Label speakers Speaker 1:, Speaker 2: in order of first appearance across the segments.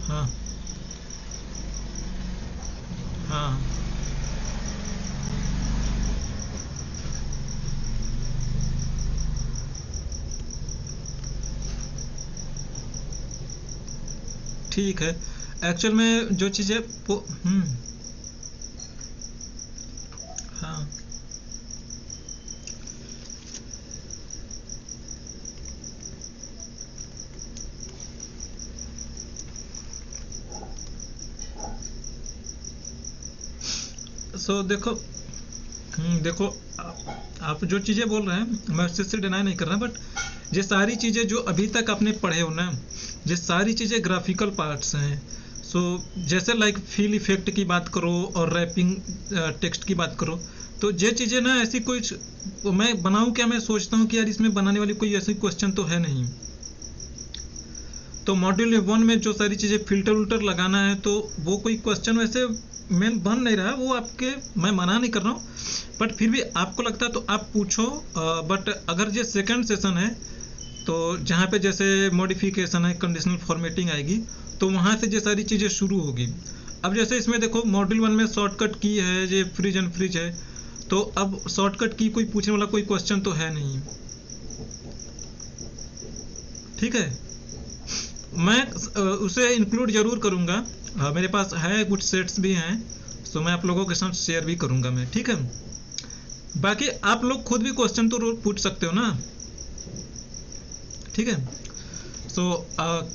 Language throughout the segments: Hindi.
Speaker 1: हाँ हाँ। ठीक है। एक्चुअल में जो चीज़ें हाँ। देखो। देखो, आप जो चीज़ें बोल रहे हैं मैं उससे डिनाई नहीं कर रहा, बट ये सारी चीज़ें जो अभी तक आपने पढ़े हो ना, ये सारी चीज़ें ग्राफिकल पार्ट्स हैं। सो जैसे लाइक फील इफेक्ट की बात करो और रैपिंग टेक्स्ट की बात करो, तो ये चीज़ें ना ऐसी कोई मैं बनाऊं क्या, मैं सोचता हूँ कि यार इसमें बनाने वाली कोई ऐसी क्वेश्चन तो है नहीं। तो मॉड्यूल 1 में जो सारी चीज़ें फिल्टर उल्टर लगाना है, तो वो कोई क्वेश्चन वैसे मेन बन नहीं रहा, वो आपके, मैं मना नहीं कर रहा हूँ, बट फिर भी आपको लगता है तो आप पूछो। बट अगर ये सेकंड सेशन है, तो जहाँ पे जैसे मॉडिफिकेशन है, कंडीशनल फॉर्मेटिंग आएगी, तो वहाँ से ये सारी चीज़ें शुरू होगी। अब जैसे इसमें देखो मॉड्यूल 1 में शॉर्टकट की है, ये फ्रीज एंड फ्रीज है, तो अब शॉर्टकट की कोई पूछने वाला कोई क्वेश्चन तो है नहीं। ठीक है। मैं उसे इंक्लूड जरूर करूंगा। मेरे पास है कुछ सेट्स भी हैं, तो मैं आप लोगों के साथ शेयर भी करूंगा मैं, ठीक है। बाकी आप लोग खुद भी क्वेश्चन तो पूछ सकते हो ना, ठीक है।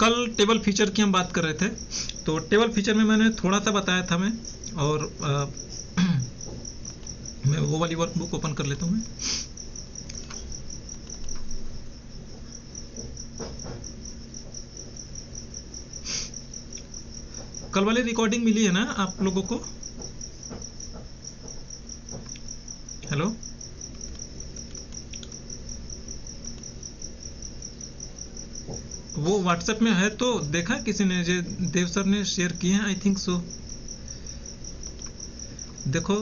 Speaker 1: कल टेबल फीचर की हम बात कर रहे थे, तो टेबल फीचर में मैंने थोड़ा सा बताया था मैं, और मैं वो वाली वर्कबुक ओपन कर लेता हूँ मैं। कल वाली रिकॉर्डिंग मिली है ना आप लोगों को? हेलो। वो व्हाट्सएप में है तो देखा किसी ने, जो देव सर ने शेयर किए हैं, आई थिंक सो। देखो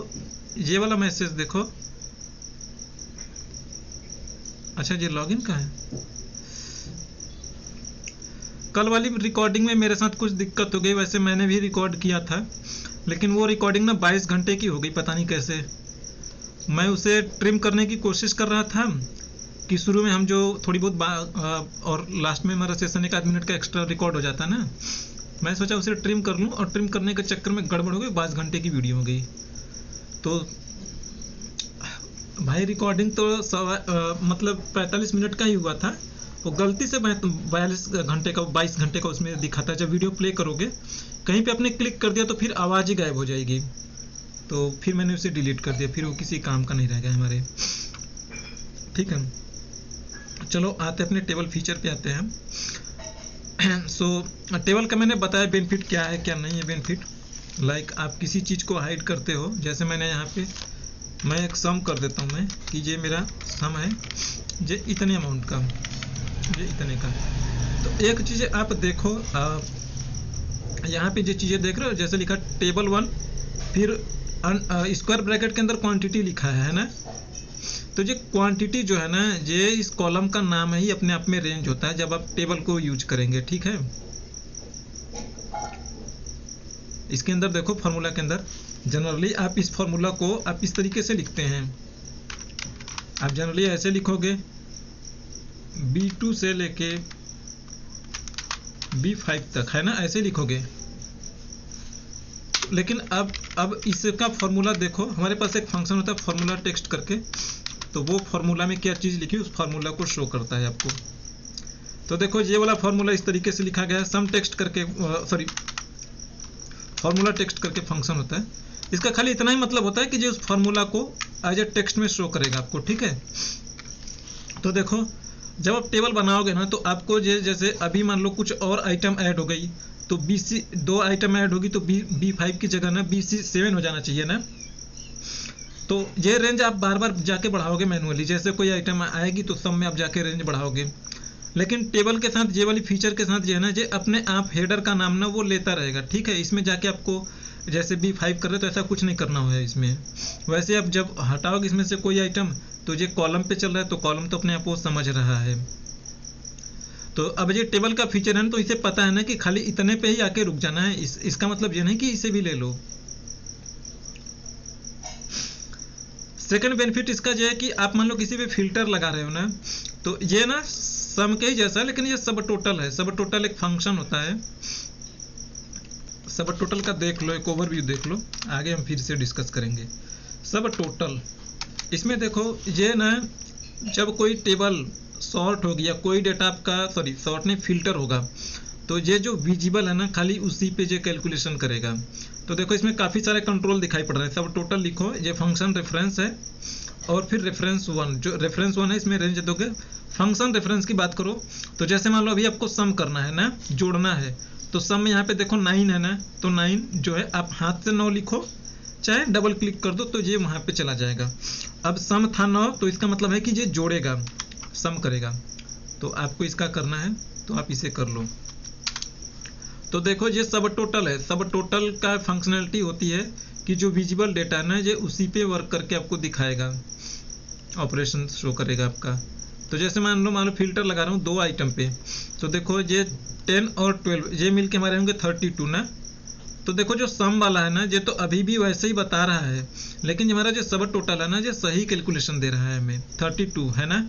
Speaker 1: ये वाला मैसेज देखो। अच्छा, ये लॉगिन का है। कल वाली रिकॉर्डिंग में मेरे साथ कुछ दिक्कत हो गई, वैसे मैंने भी रिकॉर्ड किया था, लेकिन वो रिकॉर्डिंग ना 22 घंटे की हो गई, पता नहीं कैसे। मैं उसे ट्रिम करने की कोशिश कर रहा था कि शुरू में हम जो थोड़ी बहुत और लास्ट में हमारा सेशन 1 आध मिनट का एक्स्ट्रा रिकॉर्ड हो जाता है ना, मैं सोचा उसे ट्रिम कर लूँ, और ट्रिम करने के चक्कर में गड़बड़ हो गई, 22 घंटे की वीडियो हो गई। तो भाई रिकॉर्डिंग तो मतलब 45 मिनट का ही हुआ था, वो गलती से 42 घंटे का 22 घंटे का उसमें दिखाता है। जब वीडियो प्ले करोगे कहीं पे आपने क्लिक कर दिया तो फिर आवाज़ ही गायब हो जाएगी, तो फिर मैंने उसे डिलीट कर दिया, फिर वो किसी काम का नहीं रह गया हमारे। ठीक है, चलो आते अपने टेबल फीचर पे आते हैं। टेबल का मैंने बताया बेनिफिट क्या है क्या नहीं है। बेनिफिट लाइक आप किसी चीज़ को हाइड करते हो, जैसे मैंने यहाँ पे मैं एक सम कर देता हूँ मैं कि ये मेरा सम है, ये इतने अमाउंट का, ये इतने का। तो एक चीज़ आप देखो, यहाँ पे जो चीज़ें देख रहे हो, जैसे लिखा टेबल 1, फिर स्क्वायर ब्रैकेट के अंदर क्वांटिटी लिखा है ना, तो ये क्वांटिटी जो है ना, ये इस कॉलम का नाम ही अपने आप में रेंज होता है जब आप टेबल को यूज करेंगे, ठीक है। इसके अंदर देखो फॉर्मूला के अंदर जनरली आप इस फॉर्मूला को आप इस तरीके से लिखते हैं। आप जनरली ऐसे लिखोगे B2 से लेके B5 तक, है ना, ऐसे लिखोगे। लेकिन अब इसका फॉर्मूला देखो, हमारे पास एक फंक्शन होता है फॉर्मूला टेक्स्ट करके, तो वो फॉर्मूला में क्या चीज़ लिखी उस फॉर्मूला को शो करता है आपको। तो देखो ये वाला फॉर्मूला इस तरीके से लिखा गया है, सम टेक्स्ट करके, सॉरी फॉर्मूला टेक्स्ट करके फंक्शन होता है। इसका खाली इतना ही मतलब होता है कि जो उस फॉर्मूला को एज ए टेक्स्ट में शो करेगा आपको, ठीक है। तो देखो जब आप टेबल बनाओगे ना, तो आपको जैसे अभी मान लो कुछ और आइटम ऐड हो गई, तो BC 2 आइटम ऐड होगी, तो B5 की जगह ना BC7 हो जाना चाहिए ना। तो ये रेंज आप बार बार जाके बढ़ाओगे मैनुअली, जैसे कोई आइटम आएगी तो सब में आप जाके रेंज बढ़ाओगे। लेकिन टेबल के साथ ये वाली फीचर के साथ ये है ना, ये अपने आप हेडर का नाम ना वो लेता रहेगा, ठीक है। इसमें जाके आपको जैसे B5 कर रहे तो ऐसा कुछ नहीं करना है इसमें। वैसे आप जब हटाओगे इसमें से कोई आइटम, तो ये कॉलम पे चल रहा है, तो कॉलम तो अपने आप वो समझ रहा है। तो अब ये टेबल का फीचर है ना, तो इसे पता है ना कि खाली इतने पे ही आके रुक जाना है। इसका मतलब ये नहीं कि इसे भी ले लो। सेकंड बेनिफिट इसका जो है कि आप मान लो किसी पे फिल्टर लगा रहे हो ना, तो ये ना सम के ही जैसा है, लेकिन ये सब टोटल है। सब टोटल एक फंक्शन होता है। सब टोटल का देख लो, एक ओवरव्यू देख लो, आगे हम फिर से डिस्कस करेंगे। सब टोटल, इसमें देखो ये ना जब कोई टेबल सॉर्ट होगी या कोई डेटा आपका, सॉरी सॉर्ट नहीं, फिल्टर होगा, तो ये जो विजिबल है ना खाली उसी पे जो कैलकुलेशन करेगा। तो देखो इसमें काफ़ी सारे कंट्रोल दिखाई पड़ रहे हैं। सब टोटल लिखो, ये फंक्शन रेफरेंस है, और फिर रेफरेंस वन, जो रेफरेंस वन है इसमें रेंज दोगे। फंक्शन रेफरेंस की बात करो तो जैसे मान लो अभी आपको सम करना है ना, जोड़ना है, तो सम में यहाँ पे देखो 9 है ना, तो 9 जो है आप हाथ से 9 लिखो, चाहे डबल क्लिक कर दो तो ये वहाँ पे चला जाएगा। अब सम था 9, तो इसका मतलब है कि ये जोड़ेगा, सम करेगा। तो आपको इसका करना है तो आप इसे कर लो। तो देखो ये सब टोटल है। सब टोटल का फंक्शनैलिटी होती है कि जो विजिबल डेटा है ना, ये उसी पे वर्क करके आपको दिखाएगा, ऑपरेशन शो करेगा आपका। तो जैसे मान लो फिल्टर लगा रहा हूँ 2 आइटम पे, तो देखो ये 10 और 12 ये मिलके हमारे होंगे 32 ना। तो देखो जो सम वाला है ना, ये तो अभी भी वैसे ही बता रहा है, लेकिन हमारा जो सब टोटल है ना, ये सही कैलकुलेशन दे रहा है हमें, 32 है ना।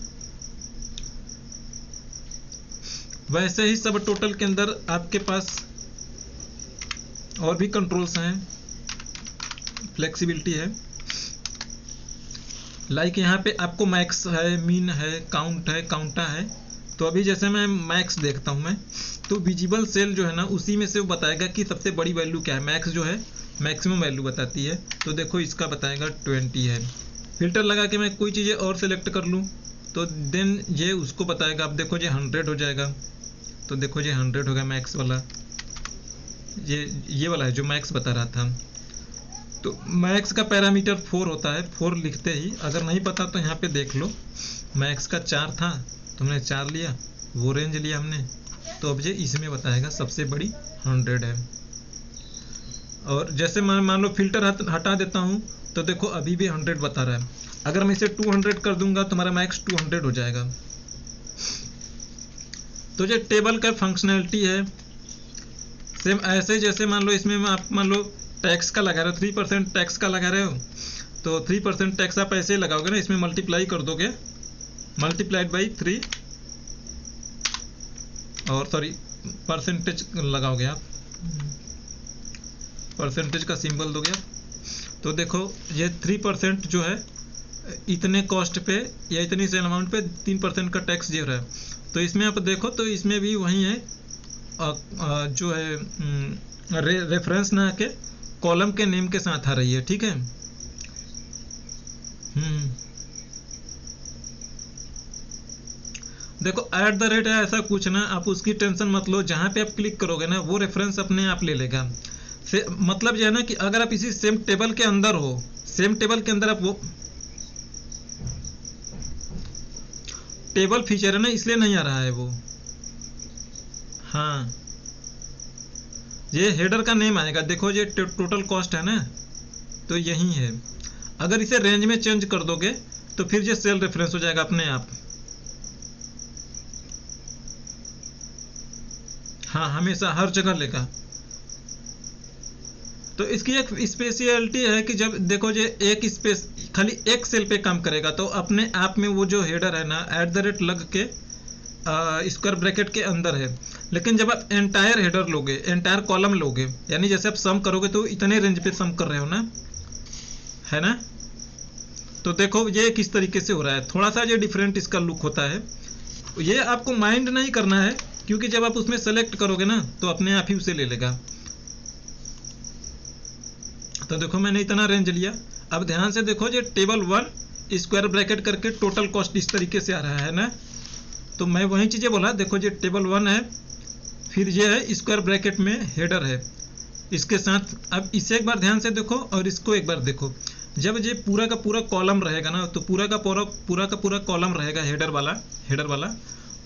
Speaker 1: वैसे ही सब टोटल के अंदर आपके पास और भी कंट्रोल्स हैं, फ्लेक्सिबिलिटी है। लाइक यहाँ पे आपको मैक्स है, मीन है, काउंट है, काउंटा है। तो अभी जैसे मैं मैक्स देखता हूँ मैं, तो विजिबल सेल जो है ना उसी में से वो बताएगा कि सबसे बड़ी वैल्यू क्या है। मैक्स जो है मैक्सिमम वैल्यू बताती है, तो देखो इसका बताएगा 20 है। फिल्टर लगा के मैं कोई चीज़ें और सेलेक्ट कर लूँ तो देन ये उसको बताएगा। अब देखो ये 100 हो जाएगा, तो देखो ये 100 होगा मैक्स वाला, ये वाला है जो मैक्स बता रहा था। तो मैक्स का पैरामीटर 4 होता है, 4 लिखते ही, अगर नहीं पता तो यहाँ पे देख लो, मैक्स का 4 था तो हमने 4 लिया, वो रेंज लिया हमने, तो अब ये इसमें बताएगा सबसे बड़ी 100 है। और जैसे मान लो फिल्टर हटा देता हूँ तो देखो अभी भी 100 बता रहा है। अगर मैं इसे 200 कर दूंगा तो हमारा मैक्स 200 हो जाएगा। तो ये टेबल का फंक्शनैलिटी है। सेम ऐसे जैसे मान लो इसमें आप मान लो टैक्स का लगा रहे हो, 3% टैक्स का लगा रहे हो, तो 3% टैक्स आप ऐसे ही लगाओगे ना, इसमें मल्टीप्लाई कर दोगे, मल्टीप्लाइड बाई 3, और सॉरी परसेंटेज लगाओगे आप, परसेंटेज का सिंबल दोगे आप। तो देखो ये 3% जो है इतने कॉस्ट पे या इतनी सेल अमाउंट पे 3% का टैक्स दे रहा है। तो इसमें आप देखो तो इसमें भी वही है, जो है रेफरेंस ना आके कॉलम के नेम के साथ आ रही है, ठीक है। देखो ऐट द रेट है ऐसा कुछ ना, आप उसकी टेंशन मत लो, जहाँ पे आप क्लिक करोगे ना वो रेफरेंस अपने आप ले लेगा। मतलब यह है ना कि अगर आप इसी सेम टेबल के अंदर हो, सेम टेबल के अंदर आप वो टेबल फीचर है ना, इसलिए नहीं आ रहा है वो। हाँ ये हेडर का नेम आएगा, देखो ये टोटल कॉस्ट है ना, तो यही है। अगर इसे रेंज में चेंज कर दोगे तो फिर ये सेल रेफरेंस हो जाएगा अपने आप। हाँ हमेशा हर जगह लेगा। तो इसकी एक स्पेशलिटी है कि जब देखो ये एक स्पेस खाली एक सेल पे काम करेगा, तो अपने आप में वो जो हेडर है ना @ लग के स्क्वायर ब्रैकेट के अंदर है। लेकिन जब आप एंटायर हेडर लोगे, एंटायर कॉलम लोगे, यानी जैसे आप सम करोगे तो इतने रेंज पे सम कर रहे हो ना, है ना। तो देखो ये किस तरीके से हो रहा है, थोड़ा सा ये डिफरेंट इसका लुक होता है। ये आपको माइंड नहीं करना है, क्योंकि जब आप उसमें सेलेक्ट करोगे ना तो अपने आप ही उसे ले लेगा। तो देखो मैंने इतना रेंज लिया। अब ध्यान से देखो ये टेबल 1 स्क्वायर ब्रैकेट करके टोटल कॉस्ट इस तरीके से आ रहा है ना। तो मैं वही चीज़ें बोला, देखो ये टेबल 1 है, फिर ये है स्क्वायर ब्रैकेट में हेडर है इसके साथ। अब इसे एक बार ध्यान से देखो और इसको एक बार देखो। जब ये पूरा का पूरा कॉलम रहेगा ना, तो पूरा का पूरा कॉलम रहेगा हेडर वाला,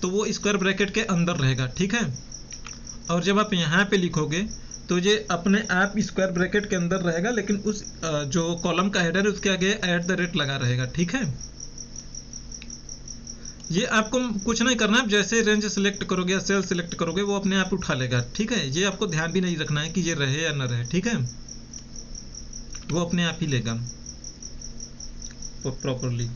Speaker 1: तो वो स्क्वायर ब्रैकेट के अंदर रहेगा, ठीक है। और जब आप यहाँ पे लिखोगे तो ये अपने आप स्क्वायर ब्रैकेट के अंदर रहेगा, लेकिन उस जो कॉलम का हेडर है उसके आगे @ लगा रहेगा, ठीक है। ये आपको कुछ नहीं करना है, जैसे रेंज सेलेक्ट करोगे या सेल सेलेक्ट करोगे वो अपने आप उठा लेगा, ठीक है। ये आपको ध्यान भी नहीं रखना है कि ये रहे या न रहे, ठीक है, वो अपने आप ही लेगा प्रॉपरली।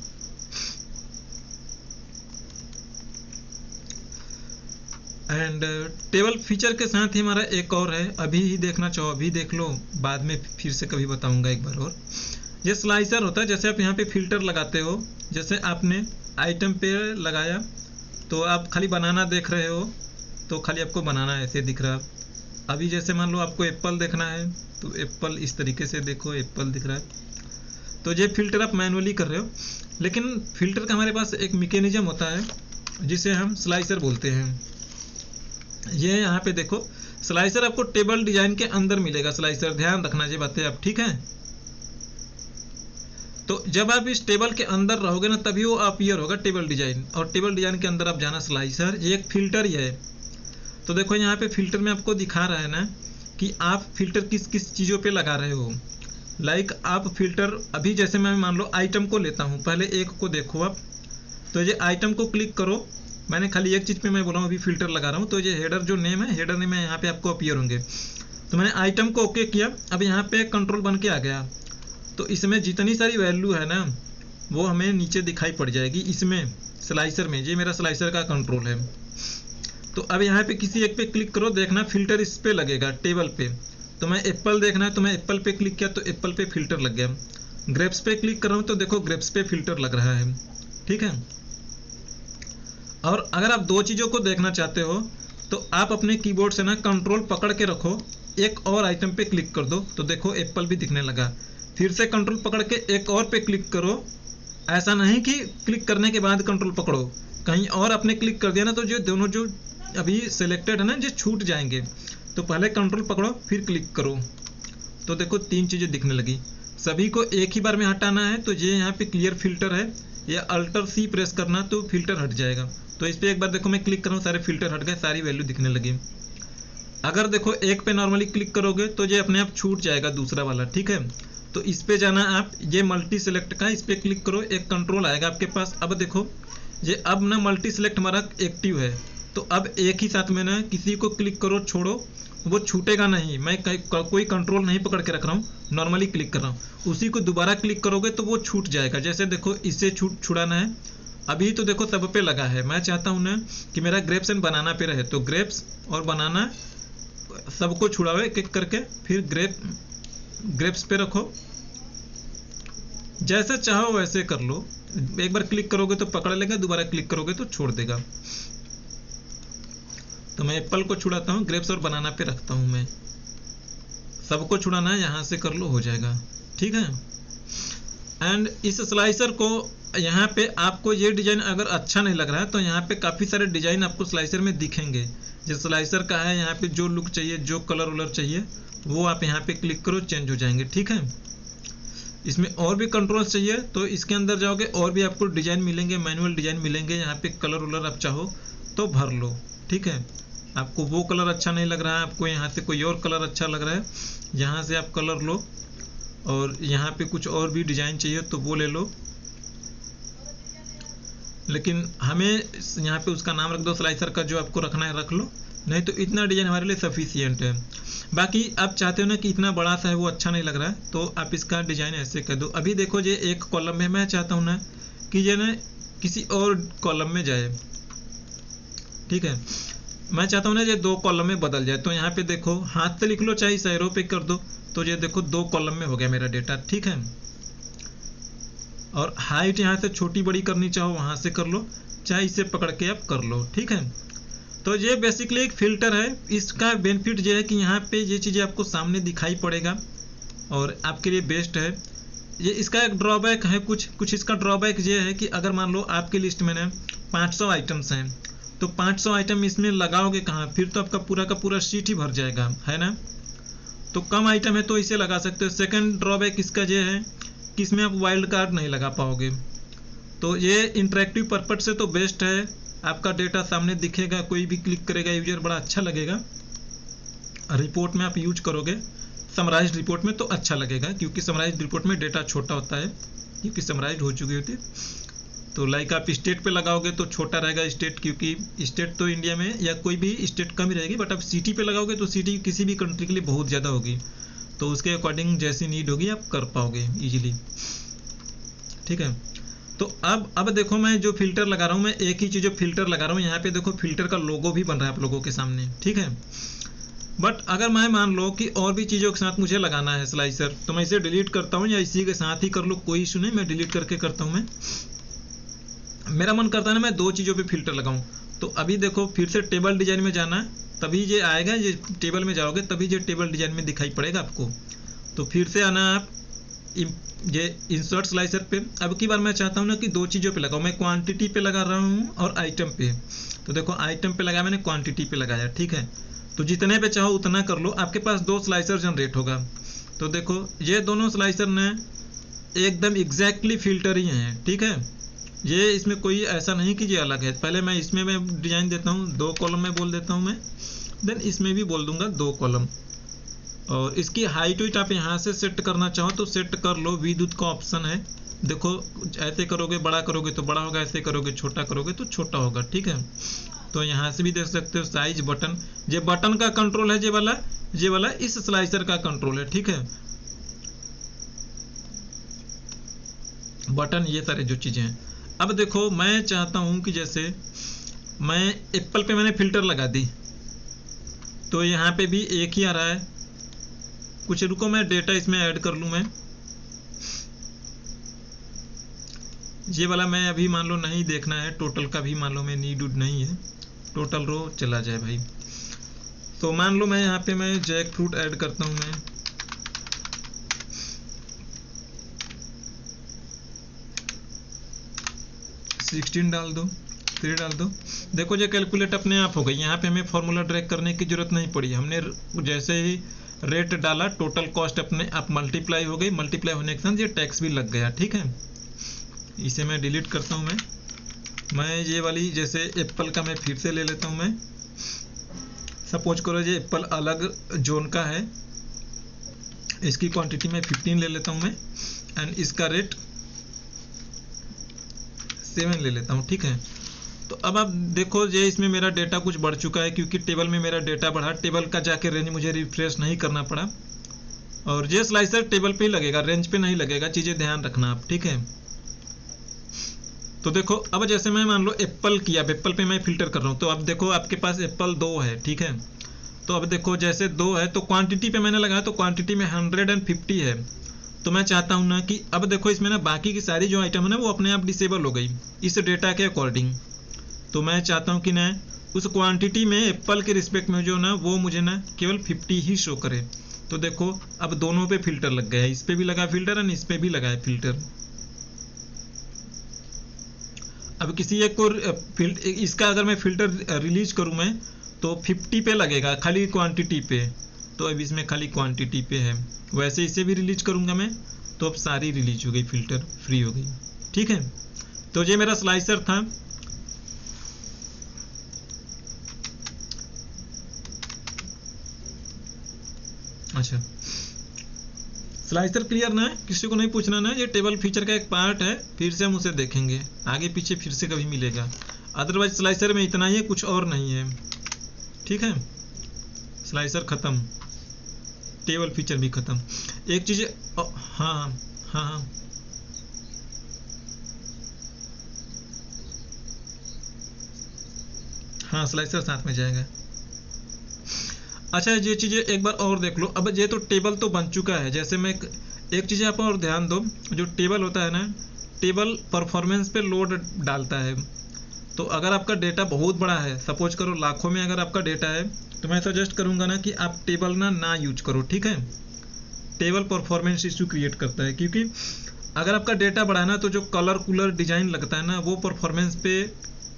Speaker 1: एंड टेबल फीचर के साथ ही हमारा एक और है, अभी ही देखना चाहो अभी देख लो, बाद में फिर से कभी बताऊंगा एक बार और। ये स्लाइसर होता है, जैसे आप यहाँ पे फिल्टर लगाते हो, जैसे आपने आइटम पे लगाया तो आप खाली बनाना देख रहे हो तो खाली आपको बनाना ऐसे दिख रहा। अभी जैसे मान लो आपको एप्पल देखना है तो एप्पल इस तरीके से देखो, एप्पल दिख रहा है। तो ये फिल्टर आप मैनुअली कर रहे हो, लेकिन फिल्टर का हमारे पास एक मैकेनिज्म होता है जिसे हम स्लाइसर बोलते हैं। ये यहाँ पे देखो स्लाइसर आपको टेबल डिजाइन के अंदर मिलेगा स्लाइसर, ध्यान रखना ये बातें आप, ठीक है। तो जब आप इस टेबल के अंदर रहोगे ना तभी वो अपीयर होगा टेबल डिजाइन, और टेबल डिजाइन के अंदर आप जाना स्लाइसर, ये एक फिल्टर ही है। तो देखो यहाँ पे फिल्टर में आपको दिखा रहा है ना कि आप फिल्टर किस किस चीज़ों पे लगा रहे हो। लाइक आप फिल्टर, अभी जैसे मैं मान लो आइटम को लेता हूँ, पहले एक को देखो आप, तो ये आइटम को क्लिक करो, मैंने खाली एक चीज़ पे मैं बोला हूँ अभी फिल्टर लगा रहा हूँ, तो ये हेडर जो नेम है, हेडर नेम है यहाँ पे आपको अपीयर होंगे। तो मैंने आइटम को ओके किया, अब यहाँ पे कंट्रोल बन के आ गया, तो इसमें जितनी सारी वैल्यू है ना वो हमें नीचे दिखाई पड़ जाएगी इसमें स्लाइसर में। ये मेरा स्लाइसर का कंट्रोल है। तो अब यहाँ पे किसी एक पे क्लिक करो, देखना फिल्टर इस पे लगेगा टेबल पे। तो मैं एप्पल देखना है तो मैं एप्पल पे क्लिक किया तो एप्पल पे फिल्टर लग गया। ग्रेप्स पे क्लिक कर रहा हूँ तो देखो ग्रेप्स पे फिल्टर लग रहा है, ठीक है। और अगर आप दो चीज़ों को देखना चाहते हो तो आप अपने कीबोर्ड से ना कंट्रोल पकड़ के रखो, एक और आइटम पे क्लिक कर दो तो देखो एप्पल भी दिखने लगा। फिर से कंट्रोल पकड़ के एक और पे क्लिक करो, ऐसा नहीं कि क्लिक करने के बाद कंट्रोल पकड़ो, कहीं और आपने क्लिक कर दिया ना तो जो दोनों जो अभी सिलेक्टेड है ना जो छूट जाएंगे। तो पहले कंट्रोल पकड़ो फिर क्लिक करो, तो देखो तीन चीज़ें दिखने लगी। सभी को एक ही बार में हटाना है तो ये यहाँ पे क्लियर फिल्टर है, या अल्टर सी प्रेस करना तो फिल्टर हट जाएगा। तो इस पर एक बार देखो मैं क्लिक कर रहा हूँ, सारे फिल्टर हट गए, सारी वैल्यू दिखने लगी। अगर देखो एक पे नॉर्मली क्लिक करोगे तो ये अपने आप छूट जाएगा दूसरा वाला, ठीक है। तो इस पे जाना आप, ये मल्टी सेलेक्ट का, इस पे क्लिक करो, एक कंट्रोल आएगा आपके पास। अब देखो ये अब ना मल्टी सेलेक्ट हमारा एक्टिव है, तो अब एक ही साथ में ना किसी को क्लिक करो छोड़ो, वो छूटेगा नहीं। मैं कोई कंट्रोल नहीं पकड़ के रख रहा हूँ, नॉर्मली क्लिक कर रहा हूँ, उसी को दोबारा क्लिक करोगे तो वो छूट जाएगा। जैसे देखो इससे छुड़ाना है, अभी तो देखो सब पे लगा है, मैं चाहता हूँ ना कि मेरा ग्रेप्स एंड बनाना पे रहे, तो ग्रेप्स और बनाना सबको छुड़ाओ एक एक करके, फिर ग्रेप्स पे रखो, जैसे चाहो वैसे कर लो। एक बार क्लिक करोगे तो पकड़ लेगा, दोबारा क्लिक करोगे तो छोड़ देगा। तो मैं एप्पल को छुड़ाता हूँ, ग्रेप्स और बनाना पे रखता हूँ, मैं सबको छुड़ाना है, यहाँ से कर लो हो जाएगा, ठीक है। एंड इस स्लाइसर को यहाँ पे आपको ये डिजाइन अगर अच्छा नहीं लग रहा है तो यहाँ पे काफ़ी सारे डिजाइन आपको स्लाइसर में दिखेंगे। जो स्लाइसर का है यहाँ पे जो लुक चाहिए, जो कलर वलर चाहिए वो आप यहाँ पे क्लिक करो, चेंज हो जाएंगे, ठीक है। इसमें और भी कंट्रोल्स चाहिए तो इसके अंदर जाओगे और भी आपको डिजाइन मिलेंगे, मैनुअल डिजाइन मिलेंगे। यहाँ पे कलर वलर आप चाहो तो भर लो, ठीक है। आपको वो कलर अच्छा नहीं लग रहा है, आपको यहाँ से कोई और कलर अच्छा लग रहा है, यहाँ से आप कलर लो, और यहाँ पे कुछ और भी डिजाइन चाहिए तो वो ले लो। लेकिन हमें यहाँ पे उसका नाम रख दो स्लाइसर का, जो आपको रखना है रख लो, नहीं तो इतना डिजाइन हमारे लिए सफिशियंट है। बाकी आप चाहते हो ना कि इतना बड़ा सा है वो अच्छा नहीं लग रहा है तो आप इसका डिजाइन ऐसे कर दो। अभी देखो ये एक कॉलम में, मैं चाहता हूँ ना कि ये ना किसी और कॉलम में जाए, ठीक है। मैं चाहता हूँ ना ये दो कॉलम में बदल जाए, तो यहाँ पे देखो हाथ से लिख लो चाहे इस एरो पे कर दो, तो ये देखो दो कॉलम में हो गया मेरा डेटा, ठीक है। और हाइट यहाँ से छोटी बड़ी करनी चाहो वहाँ से कर लो, चाहे इसे पकड़ के आप कर लो, ठीक है। तो ये बेसिकली एक फिल्टर है। इसका बेनिफिट ये है कि यहाँ पे ये चीज़ें आपको सामने दिखाई पड़ेगा और आपके लिए बेस्ट है। ये इसका एक ड्रॉबैक है, कुछ इसका ड्रॉबैक ये है कि अगर मान लो आपकी लिस्ट में ना 500 आइटम्स हैं तो 500 आइटम इसमें लगाओगे कहाँ, फिर तो आपका पूरा का पूरा शीट ही भर जाएगा, है ना। तो कम आइटम है तो इसे लगा सकते हो। सेकंड ड्रॉबैक इसका ये है कि इसमें आप वाइल्ड कार्ड नहीं लगा पाओगे। तो ये इंटरेक्टिव पर्पज से तो बेस्ट है, आपका डेटा सामने दिखेगा, कोई भी क्लिक करेगा यूजर, बड़ा अच्छा लगेगा। रिपोर्ट में आप यूज करोगे, समराइज्ड रिपोर्ट में तो अच्छा लगेगा, क्योंकि समराइज्ड रिपोर्ट में डेटा छोटा होता है, क्योंकि समराइज्ड हो चुकी होती है। तो लाइक आप स्टेट पे लगाओगे तो छोटा रहेगा स्टेट, क्योंकि स्टेट तो इंडिया में या कोई भी स्टेट कम ही रहेगी, बट आप सिटी पे लगाओगे तो सिटी किसी भी कंट्री के लिए बहुत ज़्यादा होगी, तो उसके अकॉर्डिंग जैसी नीड होगी आप कर पाओगे इजीली। ठीक है, तो अब देखो मैं जो फिल्टर लगा रहा हूँ, मैं एक ही चीज़ जो फिल्टर लगा रहा हूँ, यहाँ पे देखो फिल्टर का लोगो भी बन रहा है आप लोगों के सामने। ठीक है, बट अगर मैं मान लो कि और भी चीज़ों के साथ मुझे लगाना है स्लाइसर, तो मैं इसे डिलीट करता हूँ, या इसी के साथ ही कर लो, कोई इशू नहीं, मैं डिलीट करके करता हूँ। मैं मेरा मन करता है ना मैं दो चीज़ों पे फिल्टर लगाऊं। तो अभी देखो फिर से टेबल डिजाइन में जाना है, तभी ये आएगा, ये टेबल में जाओगे तभी ये टेबल डिजाइन में दिखाई पड़ेगा आपको। तो फिर से आना आप ये इंसर्ट स्लाइसर पे। अब की बार मैं चाहता हूँ ना कि दो चीज़ों पे लगाऊं, मैं क्वांटिटी पे लगा रहा हूँ और आइटम पे। तो देखो आइटम पे लगाया मैंने, क्वांटिटी पे लगाया। ठीक है, तो जितने पे चाहो उतना कर लो, आपके पास दो स्लाइसर जनरेट होगा। तो देखो ये दोनों स्लाइसर ने एकदम एग्जैक्टली फिल्टर ही हैं। ठीक है, ये इसमें कोई ऐसा नहीं कि ये अलग है। पहले मैं इसमें मैं डिजाइन देता हूँ, 2 कॉलम में बोल देता हूँ मैं, देन इसमें भी बोल दूंगा 2 कॉलम। और इसकी हाइट वाइट आप यहाँ से सेट करना चाहो तो सेट कर लो, विद्युत का ऑप्शन है। देखो ऐसे करोगे बड़ा करोगे तो बड़ा होगा, ऐसे करोगे छोटा करोगे तो छोटा होगा। ठीक है, तो यहाँ से भी देख सकते हो साइज, बटन, ये बटन का कंट्रोल है, ये वाला इस स्लाइसर का कंट्रोल है। ठीक है, बटन, ये सारे जो चीज़ें हैं। अब देखो मैं चाहता हूं कि जैसे मैं एप्पल पे मैंने फिल्टर लगा दी, तो यहाँ पे भी एक ही आ रहा है कुछ। रुको मैं डेटा इसमें ऐड कर लूँ। मैं ये वाला मैं अभी मान लो नहीं देखना है, टोटल का भी मान लो मैं नीड नहीं है, टोटल रो चला जाए भाई। तो मान लो मैं यहाँ पे मैं जैक फ्रूट ऐड करता हूँ, मैं 16 डाल दो, 3 डाल दो। देखो ये कैलकुलेट अपने आप हो गई, यहाँ पे हमें फॉर्मूला ड्रैग करने की जरूरत नहीं पड़ी। हमने जैसे ही रेट डाला टोटल कॉस्ट अपने आप मल्टीप्लाई हो गई, मल्टीप्लाई होने के साथ ये टैक्स भी लग गया। ठीक है, इसे मैं डिलीट करता हूँ। मैं ये वाली जैसे एप्पल का मैं फिर से ले लेता हूँ। मैं सपोज करो ये एप्पल अलग जोन का है, इसकी क्वांटिटी में 15 ले लेता हूँ मैं, एंड इसका रेट 7 ले लेता हूँ। ठीक है, तो अब आप देखो ये इसमें मेरा डेटा कुछ बढ़ चुका है, क्योंकि टेबल में मेरा डेटा बढ़ा, टेबल का जाके रेंज मुझे रिफ्रेश नहीं करना पड़ा। और ये स्लाइसर टेबल पे ही लगेगा, रेंज पे नहीं लगेगा, चीज़ें ध्यान रखना आप। ठीक है, तो देखो अब जैसे मैं मान लो एप्पल किया, एप्पल पे मैं फिल्टर कर रहा हूँ, तो अब देखो आपके पास एप्पल 2 है। ठीक है, तो अब देखो जैसे 2 है तो क्वांटिटी पे मैंने लगाया, तो क्वांटिटी में 150 है। तो मैं चाहता हूँ ना कि अब देखो इसमें ना बाकी की सारी जो आइटम है ना वो अपने आप डिसेबल हो गई इस डेटा के अकॉर्डिंग। तो मैं चाहता हूँ कि ना उस क्वांटिटी में एप्पल के रिस्पेक्ट में जो ना वो मुझे ना केवल 50 ही शो करे। तो देखो अब दोनों पे फिल्टर लग गया है, इस पे भी लगा फिल्टर और इस पे भी लगा है फिल्टर। अब किसी एक को इसका अगर मैं फिल्टर रिलीज करूँ मैं तो 50 पे लगेगा खाली क्वांटिटी पे, तो अब इसमें खाली क्वांटिटी पे है। वैसे इसे भी रिलीज करूंगा मैं तो अब सारी रिलीज हो गई, फिल्टर फ्री हो गई। ठीक है, तो ये मेरा स्लाइसर था। अच्छा, स्लाइसर क्लियर ना है, किसी को नहीं पूछना ना, ये टेबल फीचर का एक पार्ट है, फिर से हम उसे देखेंगे आगे पीछे, फिर से कभी मिलेगा। अदरवाइज स्लाइसर में इतना ही है, कुछ और नहीं है। ठीक है, स्लाइसर खत्म, टेबल फीचर भी खत्म। एक चीज, हाँ, स्लाइसर साथ में जाएगा। अच्छा, ये चीज़ें एक बार और देख लो। अब ये तो टेबल तो बन चुका है। जैसे मैं एक चीज़ आप और ध्यान दो, जो टेबल होता है ना, टेबल परफॉर्मेंस पे लोड डालता है। तो अगर आपका डेटा बहुत बड़ा है, सपोज करो लाखों में अगर आपका डेटा है, तो मैं सजेस्ट करूंगा ना कि आप टेबल ना यूज करो। ठीक है, टेबल परफॉर्मेंस इशू क्रिएट करता है, क्योंकि अगर आपका डेटा बड़ा है ना तो जो कलर कूलर डिजाइन लगता है ना वो परफॉर्मेंस पे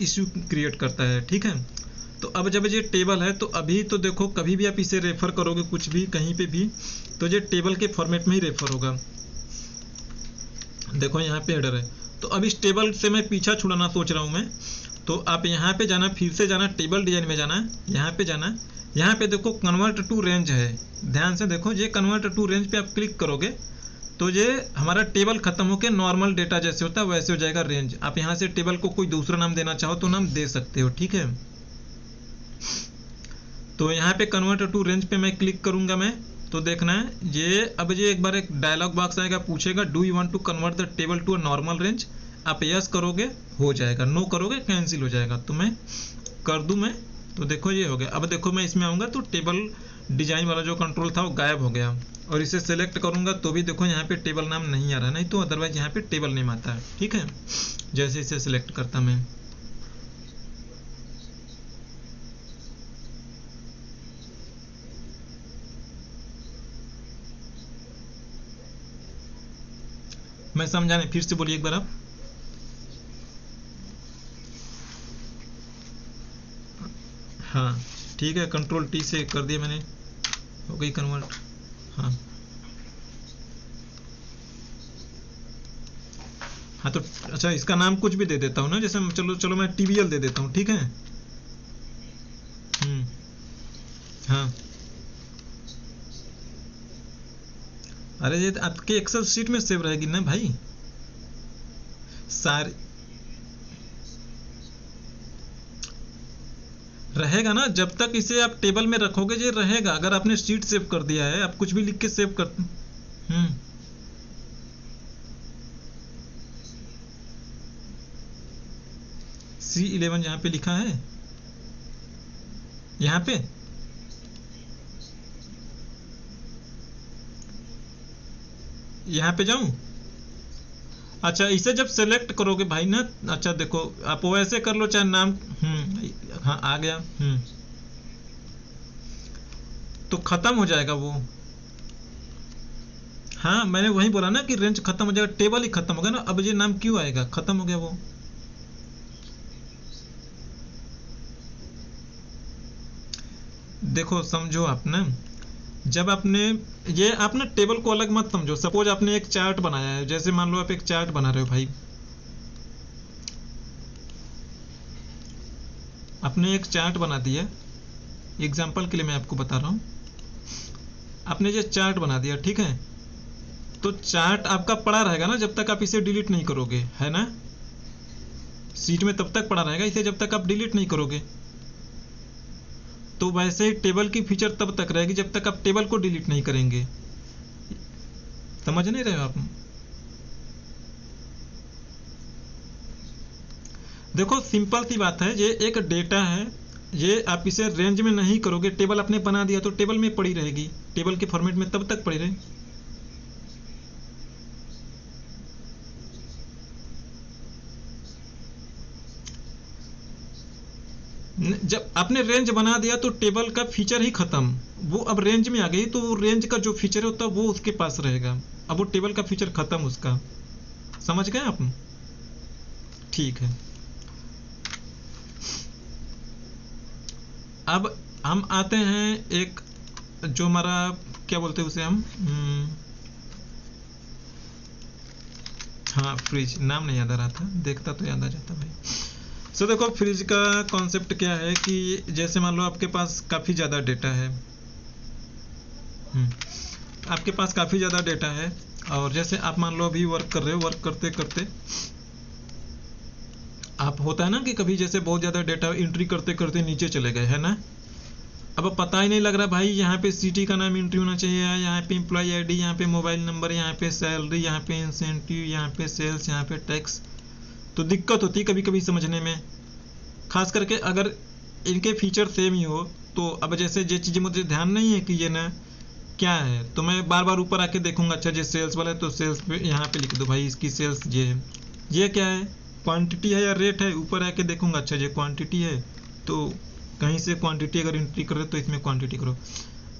Speaker 1: इशू क्रिएट करता है। ठीक है, तो अब जब ये टेबल है तो अभी तो देखो कभी भी आप इसे रेफर करोगे कुछ भी कहीं पे भी तो ये टेबल के फॉर्मेट में ही रेफर होगा। देखो यहाँ पे हेडर है, तो अब इस टेबल से मैं पीछा छुड़ाना सोच रहा हूँ मैं, तो आप यहाँ पे जाना, फिर से जाना, टेबल डिजाइन में जाना, यहाँ पे जाना, यहाँ पे देखो कन्वर्ट टू रेंज है। ध्यान से देखो, ये कन्वर्ट टू रेंज पे आप क्लिक करोगे तो ये हमारा टेबल खत्म होकर नॉर्मल डेटा जैसे होता है वैसे हो जाएगा रेंज। आप यहाँ से टेबल को कोई दूसरा नाम देना चाहो तो नाम दे सकते हो, ठीक है। तो यहाँ पे कन्वर्ट टू रेंज पे मैं क्लिक करूंगा मैं, तो देखना है ये अब ये एक बार एक डायलॉग बॉक्स आएगा, पूछेगा do you want to convert the table to a normal range. आप यस करोगे हो जाएगा, नो करोगे कैंसिल हो जाएगा। तो मैं कर दूं मैं, तो देखो ये हो गया। अब देखो मैं इसमें आऊँगा तो टेबल डिजाइन वाला जो कंट्रोल था वो गायब हो गया, और इसे सेलेक्ट करूंगा तो भी देखो यहाँ पे टेबल नाम नहीं आ रहा है, नहीं तो अदरवाइज यहाँ पे टेबल नेम आता है, ठीक है। जैसे इसे सेलेक्ट करता मैं समझा नहीं, फिर से बोलिए एक बार आप। हाँ ठीक है, कंट्रोल टी से कर दिया मैंने, हो गई कन्वर्ट। हाँ हाँ तो अच्छा, इसका नाम कुछ भी दे देता हूँ ना, जैसे चलो मैं TBL दे देता हूँ, ठीक है। हाँ अरे ये आपके एक्सेल शीट में सेव रहेगी ना भाई सारी, रहेगा ना जब तक इसे आप टेबल में रखोगे ये रहेगा। अगर आपने शीट सेव कर दिया है, आप कुछ भी लिख के सेव कर C11 यहाँ पे लिखा है, यहाँ पे जाऊं। अच्छा इसे जब सेलेक्ट करोगे भाई ना, अच्छा देखो आप वैसे कर लो चाहे नाम, हाँ आ गया, तो खत्म हो जाएगा वो। हाँ मैंने वही बोला ना कि रेंज खत्म हो जाएगा, टेबल ही खत्म हो गया ना। अब ये नाम क्यों आएगा, खत्म हो गया वो। देखो समझो आप ना, जब आपने ये आप ना टेबल को अलग मत समझो। सपोज आपने एक चार्ट बनाया है, जैसे मान लो आप एक चार्ट बना रहे हो भाई, आपने एक चार्ट बना दिया, एग्जांपल के लिए मैं आपको बता रहा हूं। आपने ये चार्ट बना दिया, ठीक है। तो चार्ट आपका पड़ा रहेगा ना जब तक आप इसे डिलीट नहीं करोगे, है ना। सीट में तब तक पड़ा रहेगा इसे जब तक आप डिलीट नहीं करोगे। तो वैसे ही टेबल की फीचर तब तक रहेगी जब तक आप टेबल को डिलीट नहीं करेंगे। समझ नहीं रहे हो आप। देखो सिंपल सी बात है, ये एक डेटा है, ये आप इसे रेंज में नहीं करोगे, टेबल आपने बना दिया तो टेबल में पड़ी रहेगी, टेबल के फॉर्मेट में तब तक पड़ी रहेगी। जब आपने रेंज बना दिया तो टेबल का फीचर ही खत्म, वो अब रेंज में आ गई तो वो रेंज का जो फीचर होता है वो उसके पास रहेगा, अब वो टेबल का फीचर खत्म उसका। समझ गए आप, ठीक है। अब हम आते हैं एक जो हमारा क्या बोलते हैं उसे हम हाँ फ्रिज, नाम नहीं याद आ रहा था, देखता तो याद आ जाता भाई। सो देखो फ्रिज का कॉन्सेप्ट क्या है कि जैसे मान लो आपके पास काफ़ी ज़्यादा डेटा है, आपके पास काफ़ी ज़्यादा डेटा है, और जैसे आप मान लो अभी वर्क कर रहे हो, वर्क करते करते आप होता है ना कि कभी जैसे बहुत ज़्यादा डेटा एंट्री करते करते नीचे चले गए, है ना। अब पता ही नहीं लग रहा भाई यहाँ पे सिटी का नाम एंट्री होना चाहिए, यहाँ पे एम्प्लॉय आईडी, यहाँ पे मोबाइल नंबर, यहाँ पे सैलरी, यहाँ पे इंसेंटिव, यहाँ पे सेल्स, यहाँ पे टैक्स। तो दिक्कत होती है कभी कभी समझने में, खास करके अगर इनके फीचर सेम ही हो। तो अब जैसे ये चीज़ें मुझे ध्यान नहीं है कि ये ना क्या है, तो मैं बार बार ऊपर आके देखूंगा, अच्छा ये सेल्स वाला है तो सेल्स पे यहाँ पे लिख दो भाई इसकी सेल्स ये है, ये क्या है क्वांटिटी है या रेट है, ऊपर आके देखूंगा अच्छा ये क्वांटिटी है, तो कहीं से क्वांटिटी अगर एंट्री कर रहे हो तो इसमें क्वांटिटी करो।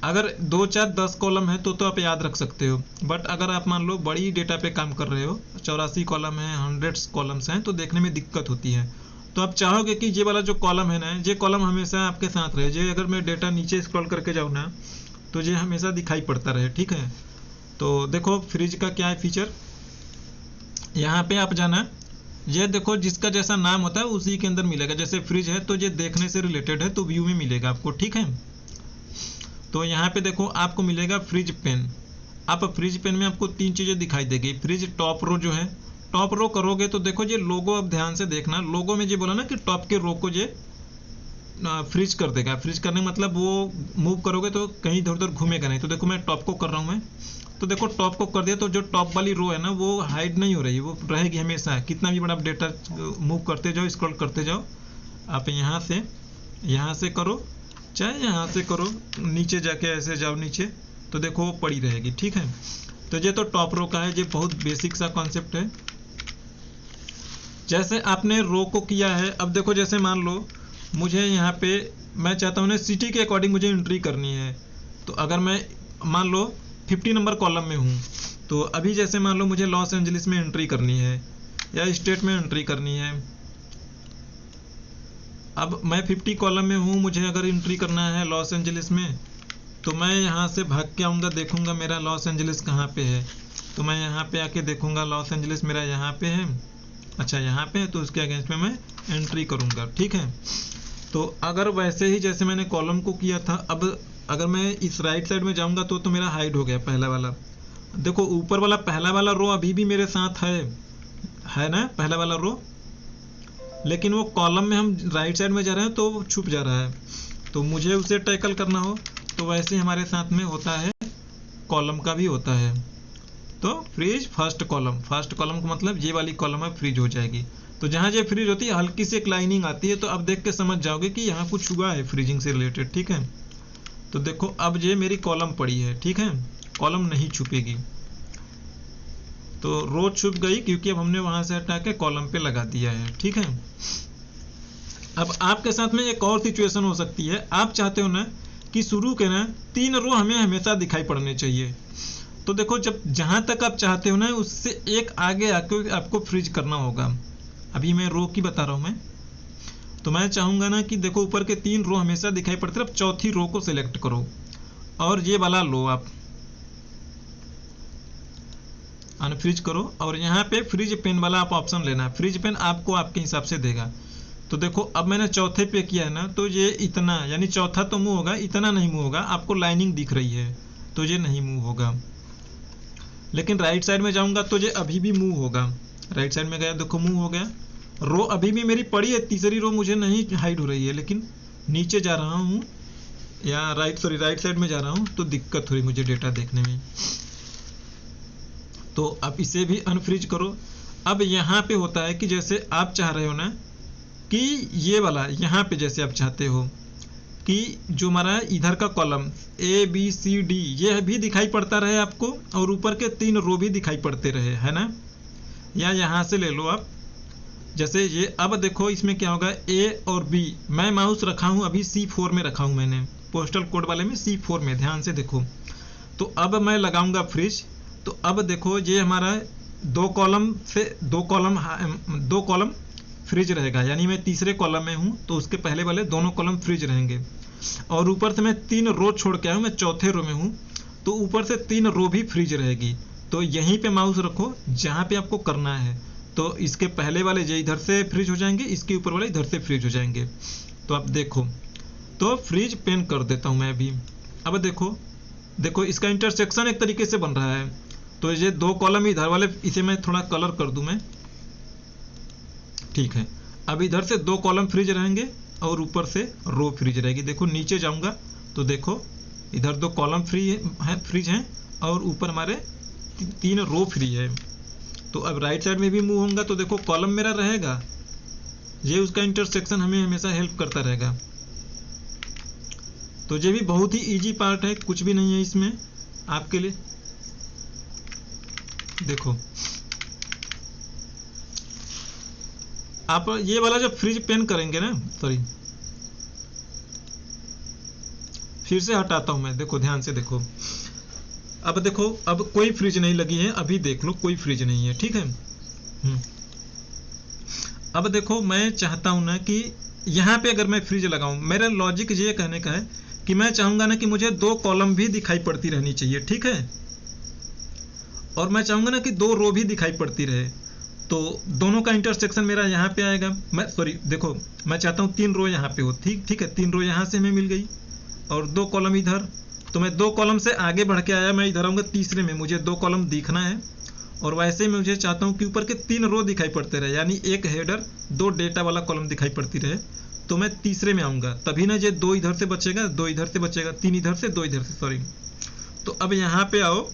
Speaker 1: अगर 2 4 10 कॉलम है तो आप याद रख सकते हो, बट अगर आप मान लो बड़ी डेटा पे काम कर रहे हो, 84 कॉलम है, 100 कॉलम्स हैं, तो देखने में दिक्कत होती है। तो आप चाहोगे कि ये वाला जो कॉलम है ना, ये कॉलम हमेशा आपके साथ रहे, ये अगर मैं डेटा नीचे स्क्रॉल करके जाऊँ ना तो ये हमेशा दिखाई पड़ता रहे, ठीक है। तो देखो फ्रिज का क्या है फीचर, यहाँ पे आप जाना, ये देखो जिसका जैसा नाम होता है उसी के अंदर मिलेगा। जैसे फ्रिज है तो ये देखने से रिलेटेड है तो व्यू में मिलेगा आपको, ठीक है। तो यहाँ पे देखो आपको मिलेगा फ्रिज पेन, आप फ्रिज पेन में आपको 3 चीज़ें दिखाई देगी। फ्रिज टॉप रो जो है, टॉप रो करोगे तो देखो ये लोगो, अब ध्यान से देखना, लोगो में ये बोला ना कि टॉप के रो को ये फ्रीज कर देगा। फ्रीज करने मतलब वो मूव करोगे तो कहीं इधर उधर घूमेगा नहीं। तो देखो मैं टॉप को कर रहा हूँ मैं, तो देखो टॉप को कर दिया तो जो टॉप वाली रो है ना वो हाइड नहीं हो रही, वो रहेगी हमेशा। कितना भी बड़ा आप डेटा मूव करते जाओ, स्क्रॉल करते जाओ, आप यहाँ से करो चाहे यहाँ से करो, नीचे जाके ऐसे जाओ नीचे, तो देखो वो पड़ी रहेगी। ठीक है, तो ये तो टॉप रो का है, ये बहुत बेसिक सा कॉन्सेप्ट है। जैसे आपने रो को किया है, अब देखो जैसे मान लो मुझे यहाँ पे मैं चाहता हूँ ना सिटी के अकॉर्डिंग मुझे एंट्री करनी है। तो अगर मैं मान लो 50 नंबर कॉलम में हूँ, तो अभी जैसे मान लो मुझे लॉस एंजलिस में एंट्री करनी है या स्टेट में एंट्री करनी है। अब मैं 50 कॉलम में हूँ, मुझे अगर एंट्री करना है लॉस एंजलिस में, तो मैं यहाँ से भाग के आऊँगा, देखूँगा मेरा लॉस एंजलिस कहाँ पे है। तो मैं यहाँ पे आके देखूँगा लॉस एंजलिस मेरा यहाँ पे है, अच्छा यहाँ पे है, तो उसके अगेंस्ट में मैं एंट्री करूँगा। ठीक है, तो अगर वैसे ही जैसे मैंने कॉलम को किया था, अब अगर मैं इस राइट साइड में जाऊँगा तो मेरा हाइड हो गया पहला वाला। देखो ऊपर वाला पहला वाला रो अभी भी मेरे साथ है ना, पहला वाला रो, लेकिन वो कॉलम में हम राइट साइड में जा रहे हैं तो वो छुप जा रहा है। तो मुझे उसे टैकल करना हो तो वैसे हमारे साथ में होता है, कॉलम का भी होता है। तो फ्रीज फर्स्ट कॉलम का मतलब ये वाली कॉलम है फ्रीज हो जाएगी। तो जहाँ ये फ्रीज होती है हल्की सी एक लाइनिंग आती है, तो अब देख के समझ जाओगे कि यहाँ कुछ हुआ है फ्रीजिंग से रिलेटेड। ठीक है, तो देखो अब ये मेरी कॉलम पड़ी है। ठीक है, कॉलम नहीं छुपेगी, तो रो छुप गई क्योंकि अब हमने वहां से हटा के कॉलम पे लगा दिया है। ठीक है, अब आपके साथ में एक और सिचुएशन हो सकती है, आप चाहते हो ना कि शुरू के ना 3 रो हमें हमेशा दिखाई पड़ने चाहिए। तो देखो जब जहां तक आप चाहते हो ना उससे एक आगे आके आपको फ्रीज करना होगा। अभी मैं रो की बता रहा हूं मैं, तो मैं चाहूंगा ना कि देखो ऊपर के 3 रो हमेशा दिखाई पड़ते हैं। अब चौथी रो को सिलेक्ट करो और ये वाला लो आप अनफ्रीज करो, और यहाँ पे फ्रीज पेन वाला आप ऑप्शन लेना। फ्रीज पेन आपको आपके हिसाब से देगा। तो देखो अब मैंने चौथे पे किया है ना, तो ये इतना यानी चौथा तो मूव होगा, इतना नहीं मूव होगा। आपको लाइनिंग दिख रही है तो ये नहीं मूव होगा, लेकिन राइट साइड में जाऊंगा तो ये अभी भी मूव होगा। राइट साइड में गया देखो मूव हो गया। रो अभी भी मेरी पड़ी है, तीसरी रो मुझे नहीं हाइड हो रही है, लेकिन नीचे जा रहा हूँ या राइट साइड में जा रहा हूँ तो दिक्कत हो रही मुझे डेटा देखने में। तो अब इसे भी अनफ्रीज करो। अब यहाँ पे होता है कि जैसे आप चाह रहे हो ना कि ये वाला यहाँ पे जैसे आप चाहते हो कि जो हमारा इधर का कॉलम ABCD ये भी दिखाई पड़ता रहे आपको, और ऊपर के 3 रो भी दिखाई पड़ते रहे, है ना। या यहाँ से ले लो आप, जैसे ये अब देखो इसमें क्या होगा A और B, मैं माउस रखा हूँ अभी C4 में रखा हूँ मैंने, पोस्टल कोड वाले में C4 में, ध्यान से देखो। तो अब मैं लगाऊंगा फ्रीज, तो अब देखो ये हमारा 2 कॉलम फ्रीज रहेगा, यानी मैं तीसरे कॉलम में हूँ तो उसके पहले वाले दोनों कॉलम फ्रीज रहेंगे। और ऊपर से मैं 3 रो छोड़ के आया हूँ, मैं चौथे रो में हूँ तो ऊपर से 3 रो भी फ्रीज रहेगी। तो यहीं पे माउस रखो जहाँ पे आपको करना है, तो इसके पहले वाले ये इधर से फ्रीज हो जाएंगे, इसके ऊपर वाले इधर से फ्रीज हो जाएंगे। तो आप देखो, तो फ्रीज पेन कर देता हूँ मैं अभी। अब देखो इसका इंटरसेक्शन एक तरीके से बन रहा है। तो ये 2 कॉलम इधर वाले, इसे मैं थोड़ा कलर कर दूं मैं, ठीक है। अब इधर से 2 कॉलम फ्रीज रहेंगे और ऊपर से रो फ्रीज रहेगी। देखो नीचे जाऊंगा तो देखो इधर 2 कॉलम फ्रीज हैं और ऊपर हमारे 3 रो फ्री है। तो अब राइट साइड में भी मूव होगा तो देखो कॉलम मेरा रहेगा, ये उसका इंटरसेक्शन हमें हमेशा हेल्प करता रहेगा। तो ये भी बहुत ही इजी पार्ट है, कुछ भी नहीं है इसमें आपके लिए। देखो आप ये वाला जब फ्रीज पेन करेंगे ना, सॉरी फिर से हटाता हूं मैं, देखो ध्यान से देखो। अब देखो अब कोई फ्रीज नहीं लगी है, अभी देख लो कोई फ्रीज नहीं है, ठीक है। अब देखो मैं चाहता हूं ना कि यहाँ पे अगर मैं फ्रीज लगाऊं, मेरा लॉजिक ये कहने का है कि मैं चाहूंगा ना कि मुझे 2 कॉलम भी दिखाई पड़ती रहनी चाहिए, ठीक है। और मैं चाहूंगा ना कि 2 रो भी दिखाई पड़ती रहे, तो दोनों का इंटरसेक्शन मेरा यहाँ पे आएगा। मैं सॉरी देखो मैं चाहता हूँ 3 रो यहाँ पे हो, ठीक है। 3 रो यहाँ से हमें मिल गई और 2 कॉलम इधर तो मैं 2 कॉलम से आगे बढ़ के आया, मैं इधर आऊँगा तीसरे में, मुझे 2 कॉलम दिखना है और वैसे में मुझे चाहता हूँ कि ऊपर के 3 रो दिखाई पड़ते रहे, यानी एक हेडर 2 डेटा वाला कॉलम दिखाई पड़ती रहे। तो मैं तीसरे में आऊँगा, तभी ना ये 2 इधर से बचेगा, 2 इधर से बचेगा, 3 इधर से, 2 इधर से, सॉरी। तो अब यहाँ पे आओ,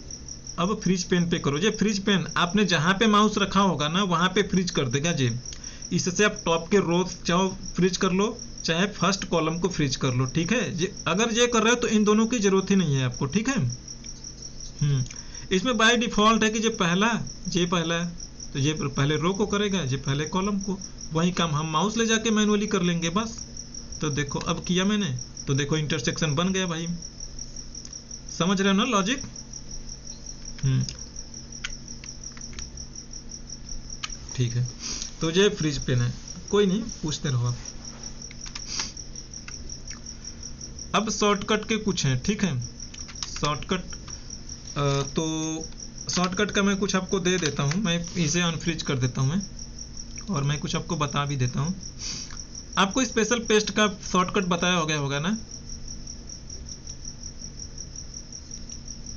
Speaker 1: अब फ्रीज पेन पे करो। ये फ्रीज पेन आपने जहाँ पे माउस रखा होगा ना वहाँ पे फ्रीज कर देगा जी। इससे आप टॉप के रो चाहो फ्रीज कर लो, चाहे फर्स्ट कॉलम को फ्रीज कर लो, ठीक है। अगर ये कर रहे हो तो इन दोनों की जरूरत ही नहीं है आपको, ठीक है। इसमें बाय डिफॉल्ट है कि ये पहला है तो ये पहले रो को करेगा, ये पहले कॉलम को। वही काम हम माउस ले जाके मैनुअली कर लेंगे बस। तो देखो अब किया मैंने, तो देखो इंटरसेक्शन बन गया भाई, समझ रहे हो ना लॉजिक। ठीक है, तो ये फ्रीज पेन है, कोई नहीं, पूछते रहो आप। अब शॉर्टकट के कुछ हैं, ठीक है। शॉर्टकट तो शॉर्टकट का मैं कुछ आपको दे देता हूँ, मैं इसे अनफ्रीज कर देता हूँ मैं, और मैं कुछ आपको बता भी देता हूँ। आपको स्पेशल पेस्ट का शॉर्टकट बताया हो गया होगा ना।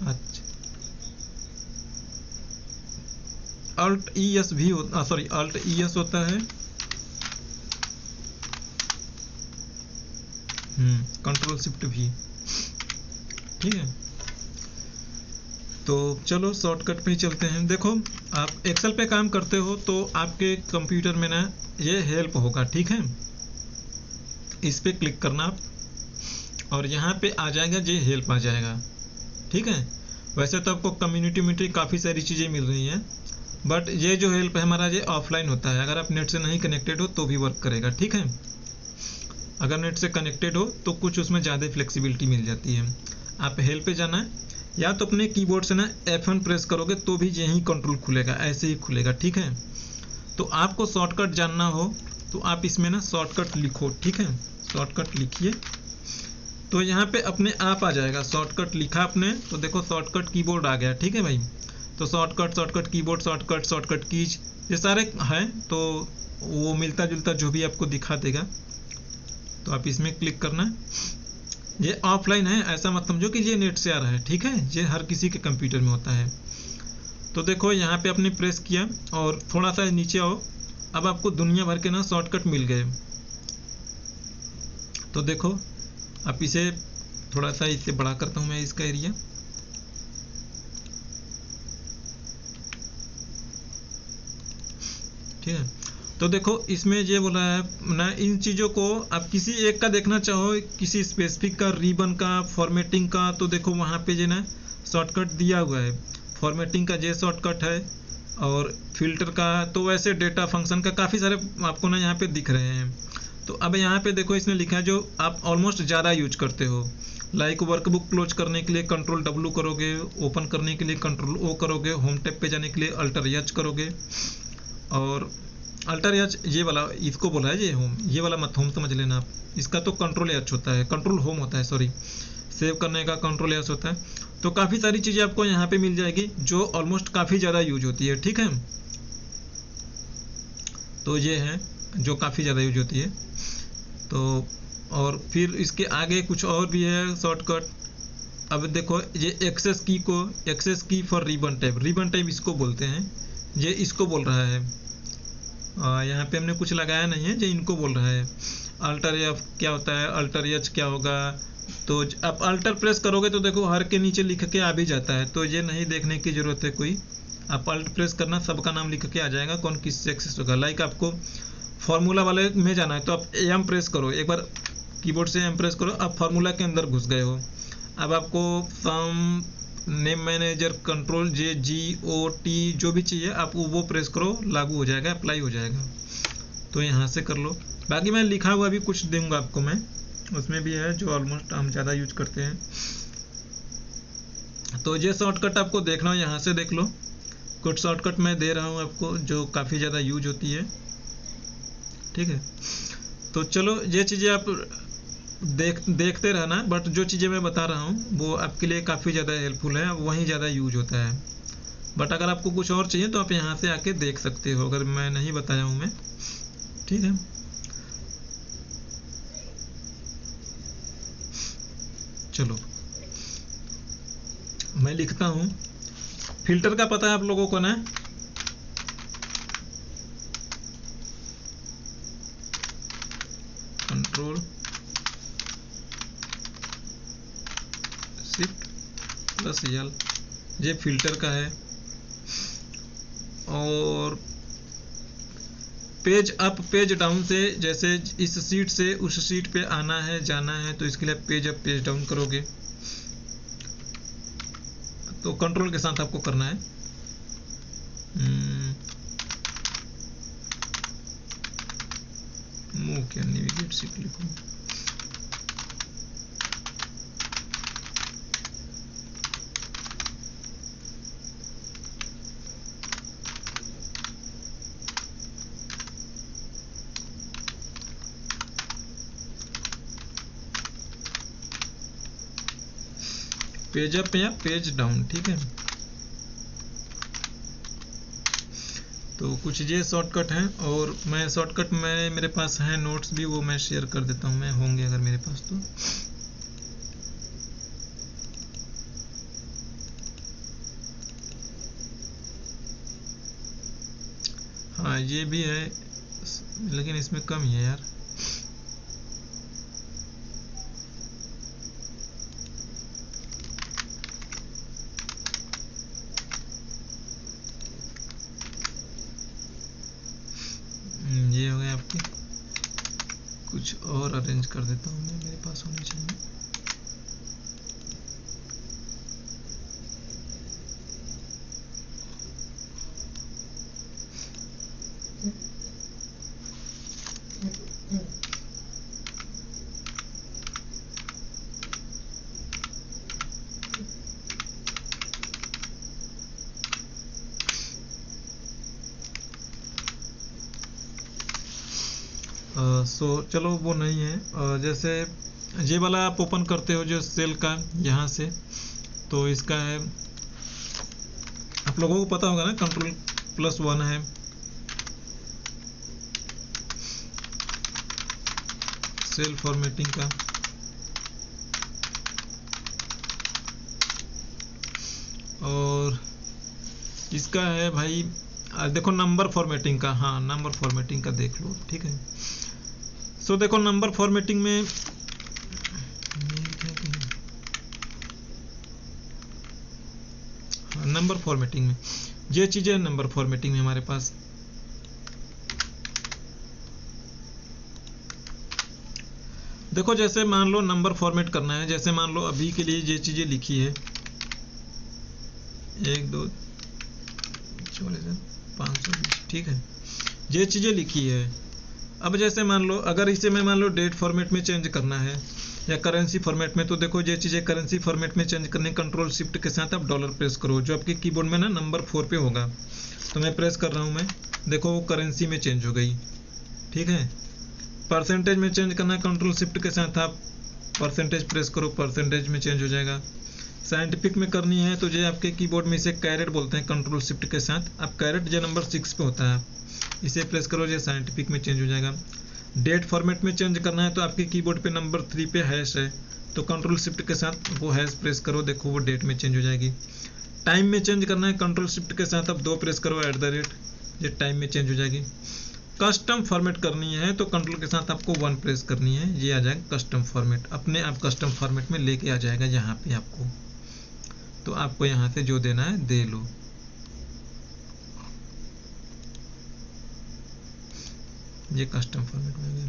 Speaker 1: अच्छा, Alt ES भी सॉरी Alt ES होता है, कंट्रोल शिफ्ट भी, ठीक है। तो चलो शॉर्टकट पे ही चलते हैं। देखो आप एक्सेल पे काम करते हो तो आपके कंप्यूटर में ना ये हेल्प होगा, ठीक है। इस पे क्लिक करना आप और यहाँ पे आ जाएगा, ये हेल्प आ जाएगा, ठीक है। वैसे तो आपको कम्युनिटी में काफ़ी सारी चीज़ें मिल रही हैं, बट ये जो हेल्प है हमारा ये ऑफलाइन होता है। अगर आप नेट से नहीं कनेक्टेड हो तो भी वर्क करेगा, ठीक है। अगर नेट से कनेक्टेड हो तो कुछ उसमें ज़्यादा फ्लेक्सिबिलिटी मिल जाती है। आप हेल्प पे जाना है, या तो अपने कीबोर्ड से ना F1 प्रेस करोगे तो भी यही कंट्रोल खुलेगा, ऐसे ही खुलेगा, ठीक है। तो आपको शॉर्टकट जानना हो तो आप इसमें ना शॉर्टकट लिखो, ठीक है। शॉर्टकट लिखिए तो यहाँ पे अपने आप आ जाएगा। शॉर्टकट लिखा आपने तो देखो शॉर्टकट कीबोर्ड आ गया, ठीक है भाई। तो शॉर्टकट कीबोर्ड, शॉर्टकट कीज, ये सारे हैं, तो वो मिलता जुलता जो भी आपको दिखा देगा। तो आप इसमें क्लिक करना है। ये ऑफलाइन है, ऐसा मत समझो कि ये नेट से आ रहा है, ठीक है। ये हर किसी के कंप्यूटर में होता है। तो देखो यहाँ पे आपने प्रेस किया और थोड़ा सा नीचे आओ, अब आपको दुनिया भर के ना शॉर्टकट मिल गए। तो देखो आप इसे थोड़ा सा इससे बड़ा करता हूँ मैं इसका एरिया, ठीक है। तो देखो इसमें ये बोला है ना, इन चीज़ों को आप किसी एक का देखना चाहो, किसी स्पेसिफिक का, रिबन का, फॉर्मेटिंग का, तो देखो वहाँ पे जो ना शॉर्टकट दिया हुआ है। फॉर्मेटिंग का ये शॉर्टकट है और फिल्टर का, तो वैसे डेटा फंक्शन का काफ़ी सारे आपको ना यहाँ पे दिख रहे हैं। तो अब यहाँ पे देखो इसने लिखा है जो आप ऑलमोस्ट ज़्यादा यूज करते हो, लाइक वर्कबुक क्लोज करने के लिए कंट्रोल W करोगे, ओपन करने के लिए कंट्रोल O करोगे, होम टैब पे जाने के लिए अल्टर H करोगे, और अल्टर H ये वाला इसको बोला है, ये होम, ये वाला मत होम समझ लेना आप, इसका तो कंट्रोल H होता है, कंट्रोल होम होता है, सॉरी, सेव करने का कंट्रोल H होता है। तो काफ़ी सारी चीज़ें आपको यहाँ पे मिल जाएगी जो ऑलमोस्ट काफ़ी ज़्यादा यूज होती है, ठीक है। तो ये है जो काफ़ी ज़्यादा यूज होती है। तो और फिर इसके आगे कुछ और भी है शॉर्टकट। अब देखो ये एक्सेस की को, एक्सेस की फॉर रिबन टैब इसको बोलते हैं, ये इसको बोल रहा है। यहाँ पे हमने कुछ लगाया नहीं है, जो इनको बोल रहा है। अल्टर F क्या होता है, अल्टर H क्या होगा। तो आप अल्टर प्रेस करोगे तो देखो हर के नीचे लिख के आ भी जाता है, तो ये नहीं देखने की ज़रूरत है कोई। आप अल्ट प्रेस करना, सबका नाम लिख के आ जाएगा कौन किससे एक्सेस होगा। लाइक आपको फार्मूला वाले में जाना है तो आप M प्रेस करो, एक बार कीबोर्ड से M प्रेस करो, आप फार्मूला के अंदर घुस गए हो। अब आपको सम, नेम मैनेजर, कंट्रोल GOT जो भी चाहिए आप वो प्रेस करो, लागू हो जाएगा, अप्लाई हो जाएगा। तो यहाँ से कर लो। बाकी मैं लिखा हुआ भी कुछ दूंगा आपको मैं, उसमें भी है जो ऑलमोस्ट हम ज़्यादा यूज करते हैं। तो ये शॉर्टकट आपको देखना हो यहाँ से देख लो, कुछ शॉर्टकट मैं दे रहा हूँ आपको जो काफ़ी ज़्यादा यूज होती है, ठीक है। तो चलो ये चीज़ें आप देखते रहना, बट जो चीज़ें मैं बता रहा हूँ वो आपके लिए काफ़ी ज़्यादा हेल्पफुल है, वहीं ज़्यादा यूज होता है। बट अगर आपको कुछ और चाहिए तो आप यहाँ से आके देख सकते हो, अगर मैं नहीं बताया हूँ मैं, ठीक है। चलो मैं लिखता हूँ, फिल्टर का पता है आप लोगों को ना, कंट्रोल शिफ्ट प्लस एल, ये फिल्टर का है। और पेज अप पेज डाउन से, जैसे इस सीट से उस सीट पे आना है जाना है, तो इसके लिए पेज अप पेज डाउन करोगे, तो कंट्रोल के साथ आपको करना है। मूव क्या नेविगेट से क्लिक हो, पेज अप या पेज डाउन, ठीक है। तो कुछ ये शॉर्टकट हैं, और मैं शॉर्टकट में मेरे पास हैं नोट्स भी, वो मैं शेयर कर देता हूँ, मैं होंगे अगर मेरे पास तो। हाँ ये भी है, लेकिन इसमें कम ही है यार। ये हो गया आपके, कुछ और अरेंज कर देता हूँ मैं, मेरे पास होनी चाहिए। सो चलो वो नहीं है। जैसे ये वाला आप ओपन करते हो जो सेल का यहाँ से, तो इसका है, आप लोगों को पता होगा ना, कंट्रोल+1 है, सेल फॉर्मेटिंग का। और इसका है भाई, देखो नंबर फॉर्मेटिंग का, हाँ नंबर फॉर्मेटिंग का देख लो, ठीक है। सो देखो नंबर फॉर्मेटिंग में नंबर फॉर्मेटिंग में ये चीजें, नंबर फॉर्मेटिंग में हमारे पास देखो, जैसे मान लो नंबर फॉर्मेट करना है, जैसे मान लो अभी के लिए ये चीजें लिखी है 1 2 520, ठीक है, ये चीजें लिखी है। अब जैसे मान लो अगर इसे मैं मान लो डेट फॉर्मेट में चेंज करना है या करेंसी फॉर्मेट में, तो देखो ये चीज़ें करेंसी फॉर्मेट में चेंज करने, कंट्रोल शिफ्ट के साथ आप डॉलर प्रेस करो, जो आपके कीबोर्ड में ना नंबर 4 पे होगा। तो मैं प्रेस कर रहा हूँ, मैं देखो वो करेंसी में चेंज हो गई, ठीक है। परसेंटेज में चेंज करना है, कंट्रोल शिफ्ट के साथ आप परसेंटेज प्रेस करो, परसेंटेज में चेंज हो जाएगा। साइंटिफिक में करनी है तो ये आपके कीबोर्ड में इसे कैरेट बोलते हैं, कंट्रोल शिफ्ट के साथ आप कैरेट जो नंबर 6 पे होता है इसे प्रेस करो, ये साइंटिफिक में चेंज हो जाएगा। डेट फॉर्मेट में चेंज करना है तो आपके कीबोर्ड पे नंबर 3 पे हैश है, तो कंट्रोल शिफ्ट के साथ वो हैश प्रेस करो, देखो वो डेट में चेंज हो जाएगी। टाइम में चेंज करना है, कंट्रोल शिफ्ट के साथ आप 2 प्रेस करो, @ ये टाइम में चेंज हो जाएगी। कस्टम फॉर्मेट करनी है तो कंट्रोल के साथ आपको 1 प्रेस करनी है, ये आ जाएगा कस्टम फॉर्मेट, अपने आप कस्टम फॉर्मेट में लेके आ जाएगा यहाँ पे आपको। तो आपको यहाँ से जो देना है दे लो। ये कस्टम फॉर्मेट में गया।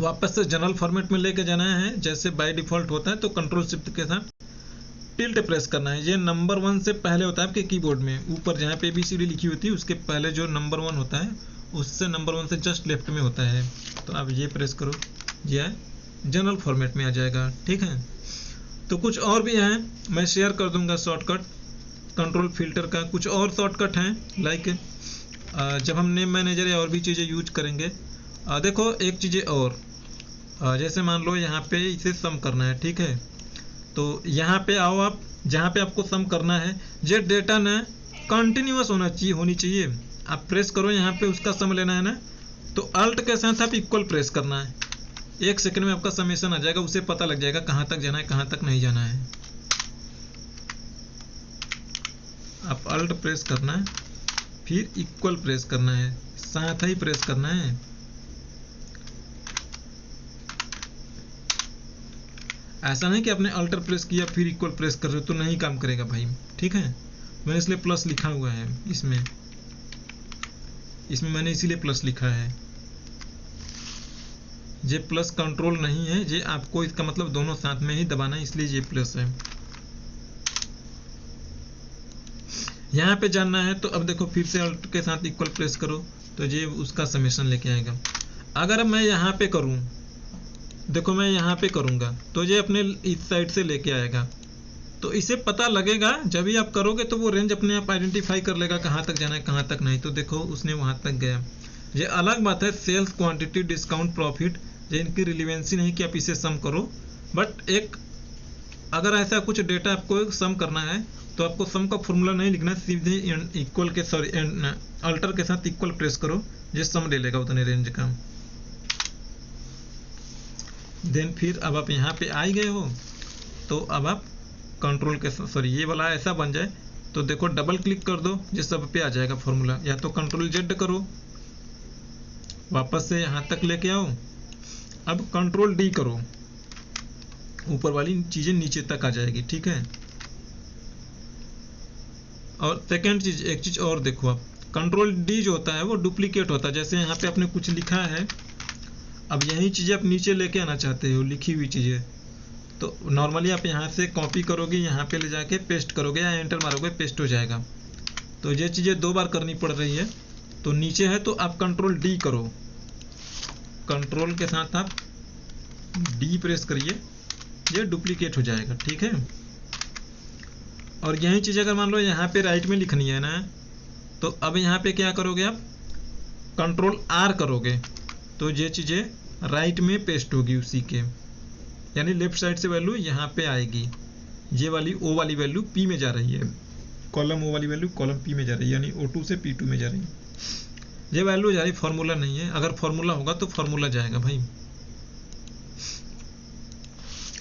Speaker 1: वापस से जनरल फॉर्मेट में लेके जाना है, जैसे बाय डिफॉल्ट होता है, तो कंट्रोल शिफ्ट के साथ टिल्ट प्रेस करना है। ये नंबर 1 से पहले होता है आपके कीबोर्ड में, ऊपर जहाँ पे ABCD लिखी होती है उसके पहले जो नंबर 1 होता है उससे नंबर 1 से जस्ट लेफ्ट में होता है। तो आप ये प्रेस करो, ये जनरल फॉर्मेट में आ जाएगा, ठीक है। तो कुछ और भी हैं, मैं शेयर कर दूंगा शॉर्टकट कंट्रोल फिल्टर का। कुछ और शॉर्टकट हैं, लाइक जब हम नेम मैनेजर या और भी चीज़ें यूज करेंगे। देखो एक चीज़ें और, जैसे मान लो यहाँ पे इसे सम करना है, ठीक है। तो यहाँ पे आओ आप, जहाँ पे आपको सम करना है, ये डेटा ना कंटिन्यूअस होनी चाहिए। आप प्रेस करो यहाँ पे, उसका सम लेना है ना, तो अल्ट के साथ आप इक्वल प्रेस करना है। 1 सेकंड में आपका समेशन आ जाएगा, उसे पता लग जाएगा कहाँ तक जाना है कहाँ तक नहीं जाना है। अल्ट प्रेस करना है, फिर इक्वल प्रेस करना है, साथ ही प्रेस करना है। ऐसा नहीं कि आपने अल्टर प्रेस किया फिर इक्वल प्रेस कर रहे हो तो नहीं काम करेगा भाई, ठीक है। मैंने इसलिए प्लस लिखा हुआ है इसमें मैंने इसीलिए प्लस लिखा है। ये प्लस कंट्रोल नहीं है, ये आपको इसका मतलब दोनों साथ में ही दबाना है, इसलिए ये प्लस है। यहाँ पे जानना है तो अब देखो फिर से अल्ट के साथ इक्वल प्रेस करो तो ये उसका समेशन लेके आएगा। अगर मैं यहाँ पे करूँ, देखो मैं यहाँ पे करूँगा तो ये अपने इस साइड से लेके आएगा, तो इसे पता लगेगा जब भी आप करोगे तो वो रेंज अपने आप आइडेंटिफाई कर लेगा कहाँ तक जाना है कहाँ तक नहीं। तो देखो उसने वहाँ तक गया। ये अलग बात है सेल्स क्वांटिटी डिस्काउंट प्रॉफिट, ये इनकी रिलेवेंसी नहीं कि आप इसे सम करो, बट एक अगर ऐसा कुछ डेटा आपको सम करना है तो आपको सम का फॉर्मूला नहीं लिखना, सीधे इक्वल के अल्टर के साथ इक्वल प्रेस करो, ये सम ले लेगा उतने रेंज का। देन फिर अब आप यहाँ पे आ गए हो तो अब आप कंट्रोल के ये वाला ऐसा बन जाए तो देखो डबल क्लिक कर दो, जिस सब पे आ जाएगा फॉर्मूला। या तो कंट्रोल जेड करो, वापस से यहाँ तक लेके आओ, अब कंट्रोल डी करो, ऊपर वाली चीजें नीचे तक आ जाएगी, ठीक है। और सेकेंड चीज, एक चीज और देखो, आप कंट्रोल डी जो होता है वो डुप्लीकेट होता है। जैसे यहाँ पे आपने कुछ लिखा है, अब यही चीजें आप नीचे लेके आना चाहते हो, लिखी हुई चीजें, तो नॉर्मली आप यहाँ से कॉपी करोगे, यहाँ पे ले जाके पेस्ट करोगे या एंटर मारोगे, पेस्ट हो जाएगा। तो ये चीजें 2 बार करनी पड़ रही है। तो नीचे है तो आप कंट्रोल डी करो, कंट्रोल के साथ आप डी प्रेस करिए, ये डुप्लीकेट हो जाएगा, ठीक है। और यही चीज अगर मान लो यहाँ पे राइट में लिखनी है ना, तो अब यहाँ पे क्या करोगे आप, कंट्रोल आर करोगे तो ये चीजें राइट में पेस्ट होगी उसी के, यानी लेफ्ट साइड से वैल्यू यहाँ पे आएगी। ये वाली ओ वाली वैल्यू पी में जा रही है, कॉलम ओ वाली वैल्यू कॉलम पी में जा रही है, यानी O2 से P2 में जा रही है। ये वैल्यू जा रही, फॉर्मूला नहीं है। अगर फॉर्मूला होगा तो फॉर्मूला जाएगा भाई।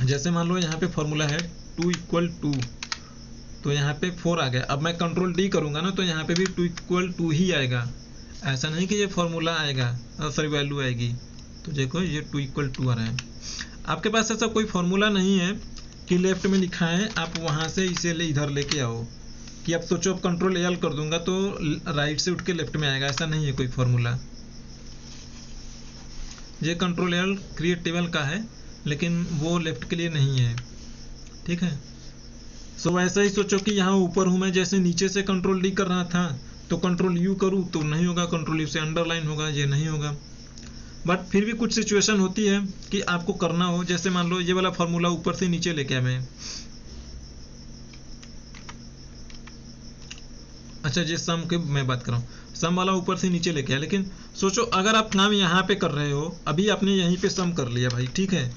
Speaker 1: जैसे मान लो यहाँ पे फॉर्मूला है 2 = 2, तो यहाँ पे 4 आ गया। अब मैं कंट्रोल डी करूंगा ना तो यहाँ पे भी 2 = 2 ही आएगा, ऐसा नहीं कि ये फॉर्मूला आएगा, सॉरी वैल्यू आएगी। तो देखो ये 2 = 2 आ रहा है। आपके पास ऐसा कोई फॉर्मूला नहीं है कि लेफ्ट में लिखा है आप वहां से इसे इधर लेके आओ, कि आप सोचो अब कंट्रोल एल कर दूंगा तो राइट से उठ के लेफ्ट में आएगा, ऐसा नहीं है कोई फॉर्मूला। ये कंट्रोल एल क्रिएट टेबल का है, लेकिन वो लेफ्ट के लिए नहीं है, ठीक है। सो वैसा ही सोचो कि यहाँ ऊपर हूं मैं, जैसे नीचे से कंट्रोल डी कर रहा था तो कंट्रोल यू करूँ तो नहीं होगा, कंट्रोल यू से अंडरलाइन होगा, ये नहीं होगा। बट फिर भी कुछ सिचुएशन होती है कि आपको करना हो, जैसे मान लो ये वाला फॉर्मूला ऊपर से नीचे लेके आया मैं, अच्छा ये सम की मैं बात कर रहा हूँ, सम वाला ऊपर से नीचे लेके आया। लेकिन सोचो अगर आप काम यहाँ पे कर रहे हो, अभी आपने यहीं पे सम कर लिया भाई, ठीक है।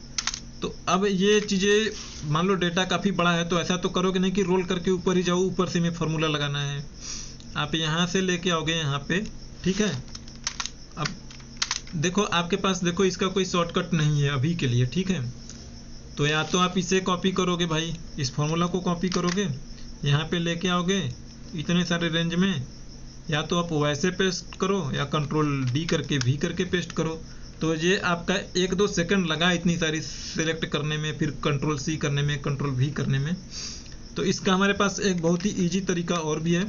Speaker 1: तो अब ये चीजें मान लो डेटा काफी बड़ा है, तो ऐसा तो करोगे नहीं कि रोल करके ऊपर ही जाओ, ऊपर से मैं फॉर्मूला लगाना है। आप यहाँ से लेके आओगे यहाँ पे, ठीक है। अब देखो आपके पास, देखो इसका कोई शॉर्टकट नहीं है अभी के लिए, ठीक है। तो या तो आप इसे कॉपी करोगे भाई, इस फॉर्मूला को कॉपी करोगे, यहाँ पे लेके आओगे इतने सारे रेंज में, या तो आप वैसे पेस्ट करो या कंट्रोल डी करके भी करके पेस्ट करो। तो ये आपका 1-2 सेकंड लगा इतनी सारी सिलेक्ट करने में, फिर कंट्रोल सी करने में, कंट्रोल भी करने में। तो इसका हमारे पास एक बहुत ही ईजी तरीका और भी है।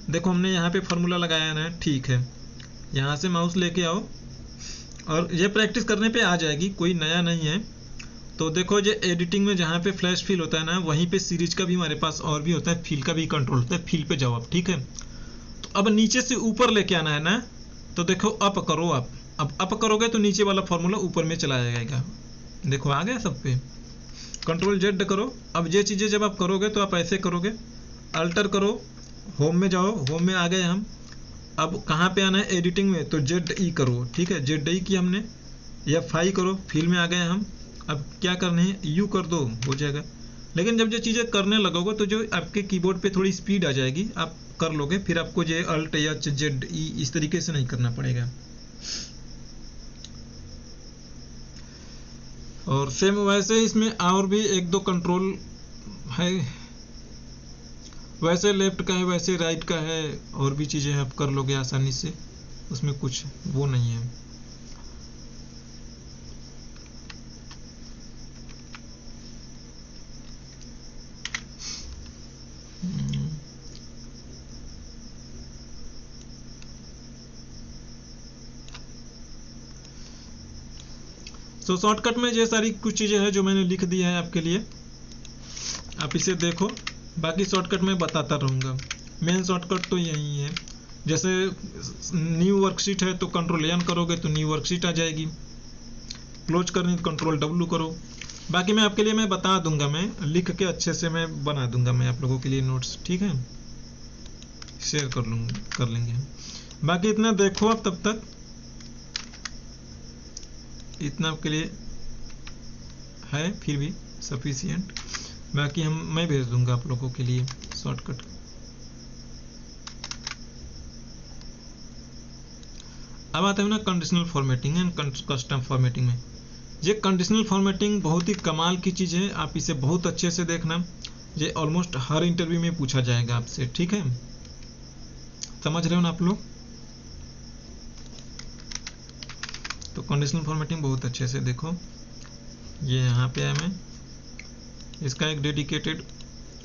Speaker 1: देखो हमने यहाँ पे फॉर्मूला लगाया ना, ठीक है। यहाँ से माउस लेके आओ और ये प्रैक्टिस करने पे आ जाएगी, कोई नया नहीं है। तो देखो ये एडिटिंग में जहाँ पे फ्लैश फिल होता है ना, वहीं पे सीरीज का भी हमारे पास और भी होता है, फिल का भी कंट्रोल होता है। फिल पे जाओ आप, ठीक है। तो अब नीचे से ऊपर लेके आना है ना, तो देखो अप करो आप। अब अप करोगे तो नीचे वाला फॉर्मूला ऊपर में चला जाएगा, देखो आ गया सब पे। कंट्रोल जेड करो। अब ये चीज़ें जब आप करोगे तो आप ऐसे करोगे, अल्टर करो, होम में जाओ, होम में आ गए हम। अब कहाँ पे आना है, एडिटिंग में, तो ZE करो, ठीक है। ZE की हमने, F5 करो, फिल में आ गए हम। अब क्या करना है, U कर दो, हो जाएगा। लेकिन जब ये चीज़ें करने लगोगे तो जो आपके कीबोर्ड पे थोड़ी स्पीड आ जाएगी, आप कर लोगे। फिर आपको ये अल्ट या ZE इस तरीके से नहीं करना पड़ेगा। और सेम वैसे इसमें और भी 1-2 कंट्रोल है। वैसे लेफ्ट का है, वैसे राइट का है, और भी चीज़ें आप कर लोगे आसानी से, उसमें कुछ वो नहीं है। तो शॉर्टकट में ये सारी कुछ चीज़ें हैं जो मैंने लिख दिया है आपके लिए, आप इसे देखो। बाकी शॉर्टकट मैं बताता रहूँगा। मेन शॉर्टकट तो यही है। जैसे न्यू वर्कशीट है तो कंट्रोल एन करोगे तो न्यू वर्कशीट आ जाएगी, क्लोज करनी तो कंट्रोल डब्ल्यू करो। बाकी मैं आपके लिए मैं बता दूंगा, मैं लिख के अच्छे से मैं बना दूंगा मैं आप लोगों के लिए नोट्स, ठीक है, शेयर कर लेंगे। बाकी इतना देखो आप, तब तक इतना आपके लिए है फिर भी सफिशिएंट। बाकी मैं भेज दूंगा आप लोगों के लिए शॉर्टकट। अब आते हैं ना conditional formatting and custom formatting में। ये कंडीशनल फॉर्मेटिंग बहुत ही कमाल की चीज़ है, आप इसे बहुत अच्छे से देखना। ये ऑलमोस्ट हर इंटरव्यू में पूछा जाएगा आपसे, ठीक है, समझ रहे हो ना आप लोग। तो कंडीशनल फॉर्मेटिंग बहुत अच्छे से देखो। ये यहाँ पे है, मैं इसका एक डेडिकेटेड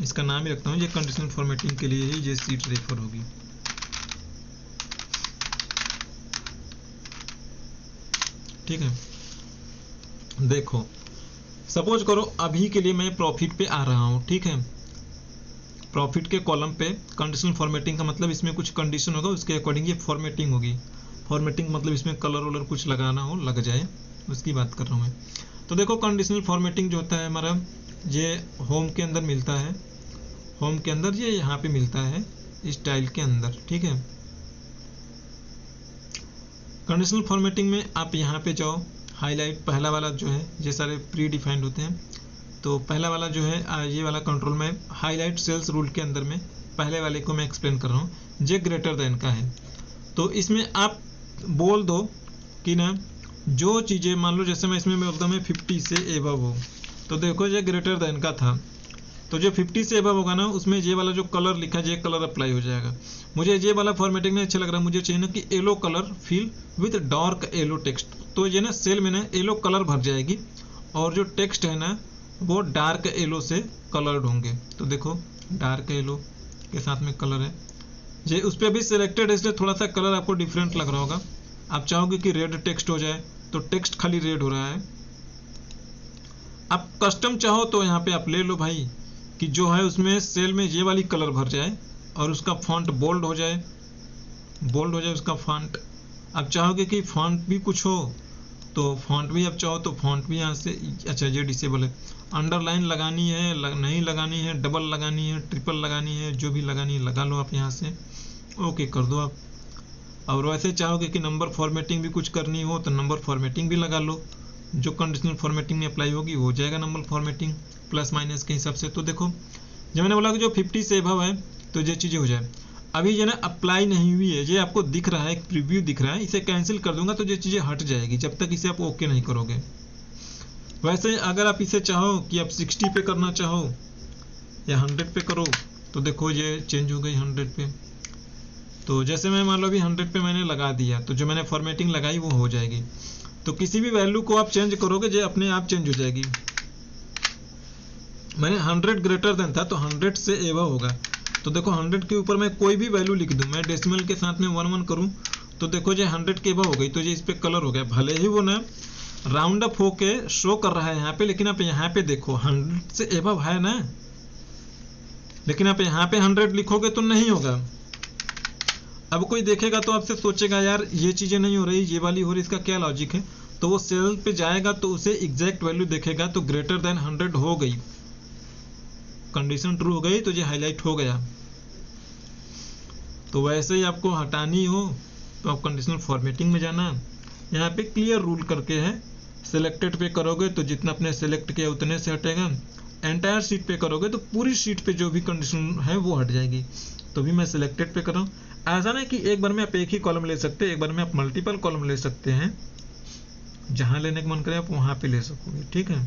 Speaker 1: इसका नाम ही रखता हूँ, ये कंडीशनल फॉर्मेटिंग के लिए ही ये सीट रेफर होगी। ठीक है, देखो सपोज करो अभी के लिए मैं प्रॉफिट पे आ रहा हूँ, ठीक है, प्रॉफिट के कॉलम पे कंडीशनल फॉर्मेटिंग का मतलब इसमें कुछ कंडीशन होगा, उसके अकॉर्डिंग ये फॉर्मेटिंग होगी। फॉर्मेटिंग मतलब इसमें कलर वलर कुछ लगाना हो, लग जाए, उसकी बात कर रहा हूँ मैं। तो देखो कंडीशनल फॉर्मेटिंग जो होता है हमारा, ये होम के अंदर मिलता है, होम के अंदर ये यहाँ पे मिलता है स्टाइल के अंदर, ठीक है। कंडीशनल फॉर्मेटिंग में आप यहाँ पे जाओ, हाईलाइट पहला वाला जो है, ये सारे प्री डिफाइंड होते हैं। तो पहला वाला जो है ये वाला कंट्रोल में हाईलाइट सेल्स रूल के अंदर में पहले वाले को मैं एक्सप्लेन कर रहा हूँ, जे ग्रेटर देन का है। तो इसमें आप बोल दो कि ना जो चीज़ें, मान लो जैसे मैं इसमें बोलता हूँ 50 से एबव हो, तो देखो ये ग्रेटर देन का था, तो जो 50 से एबव होगा ना उसमें ये वाला जो कलर लिखा है ये कलर अप्लाई हो जाएगा। मुझे ये वाला फॉर्मेटिंग नहीं अच्छा लग रहा, मुझे चाहिए ना कि yellow colour fill with dark yellow text, तो ये ना सेल में ना येलो कलर भर जाएगी और जो टेक्स्ट है ना वो डार्क येलो से कलर्ड होंगे। तो देखो डार्क येलो के साथ में कलर है, ये उस पर अभी सिलेक्टेड है इसलिए थोड़ा सा कलर आपको डिफरेंट लग रहा होगा। आप चाहोगे कि रेड टेक्स्ट हो जाए तो टेक्स्ट खाली रेड हो रहा है। आप कस्टम चाहो तो यहाँ पे आप ले लो भाई कि जो है उसमें सेल में ये वाली कलर भर जाए और उसका फॉन्ट बोल्ड हो जाए, उसका फॉन्ट। आप चाहोगे कि फॉन्ट भी कुछ हो तो फॉन्ट भी आप चाहो तो फॉन्ट भी यहाँ से, अच्छा ये डिसेबल है, अंडरलाइन लगानी है नहीं लगानी है, डबल लगानी है, ट्रिपल लगानी है, जो भी लगानी है लगा लो आप यहाँ से, ओके कर दो आप। और वैसे चाहोगे कि नंबर फॉर्मेटिंग भी कुछ करनी हो तो नंबर फॉर्मेटिंग भी लगा लो, जो कंडीशनल फॉर्मेटिंग में अप्लाई होगी हो जाएगा नंबर फॉर्मेटिंग प्लस माइनस के हिसाब से। तो देखो जब मैंने बोला कि जो 50 से एबव है तो ये चीज़ें हो जाए। अभी ये ना अप्लाई नहीं हुई है, ये आपको दिख रहा है, एक प्रीव्यू दिख रहा है, इसे कैंसिल कर दूंगा तो ये चीज़ें हट जाएगी जब तक इसे आप ओके नहीं करोगे। वैसे अगर आप इसे चाहो कि आप 60 पे करना चाहो या 100 पे करो तो देखो ये चेंज हो गई 100 पे। तो जैसे मैं मान लो अभी 100 पे मैंने लगा दिया तो जो मैंने फॉर्मेटिंग लगाई वो हो जाएगी। तो किसी भी वैल्यू को आप चेंज करोगे जो अपने आप चेंज हो जाएगी। मैंने 100 ग्रेटर देन था तो 100 से एबव होगा, तो देखो 100 के ऊपर मैं कोई भी वैल्यू लिख दूं, मैं डेसिमल के साथ में 11 करूं तो देखो ये 100 के एबव हो गई, तो ये इस पे कलर हो गया। भले ही वो ना राउंड अप होके शो कर रहा है यहाँ पे, लेकिन आप यहाँ पे देखो 100 से एबव है ना, लेकिन आप यहाँ पे 100 लिखोगे तो नहीं होगा। अब कोई देखेगा तो आपसे सोचेगा यार ये चीज़ें नहीं हो रही, ये वाली हो रही, इसका क्या लॉजिक है। तो वो सेल पे जाएगा तो उसे एग्जैक्ट वैल्यू देखेगा, तो ग्रेटर देन 100 हो गई, कंडीशन ट्रू हो गई तो ये हाईलाइट हो गया। तो वैसे ही आपको हटानी हो तो आप कंडीशनल फॉर्मेटिंग में जाना, यहाँ पे क्लियर रूल करके है, सिलेक्टेड पे करोगे तो जितना आपने सेलेक्ट किया उतने से हटेगा, एंटायर शीट पे करोगे तो पूरी शीट पे जो भी कंडीशन है वो हट जाएगी। तो भी मैं सिलेक्टेड पे कर रहा हूँ। ऐसा नहीं कि एक बार में आप एक ही कॉलम ले सकते हैं, एक बार में आप मल्टीपल कॉलम ले सकते हैं, जहां लेने का मन करे आप वहां पे ले सकोगे, ठीक है।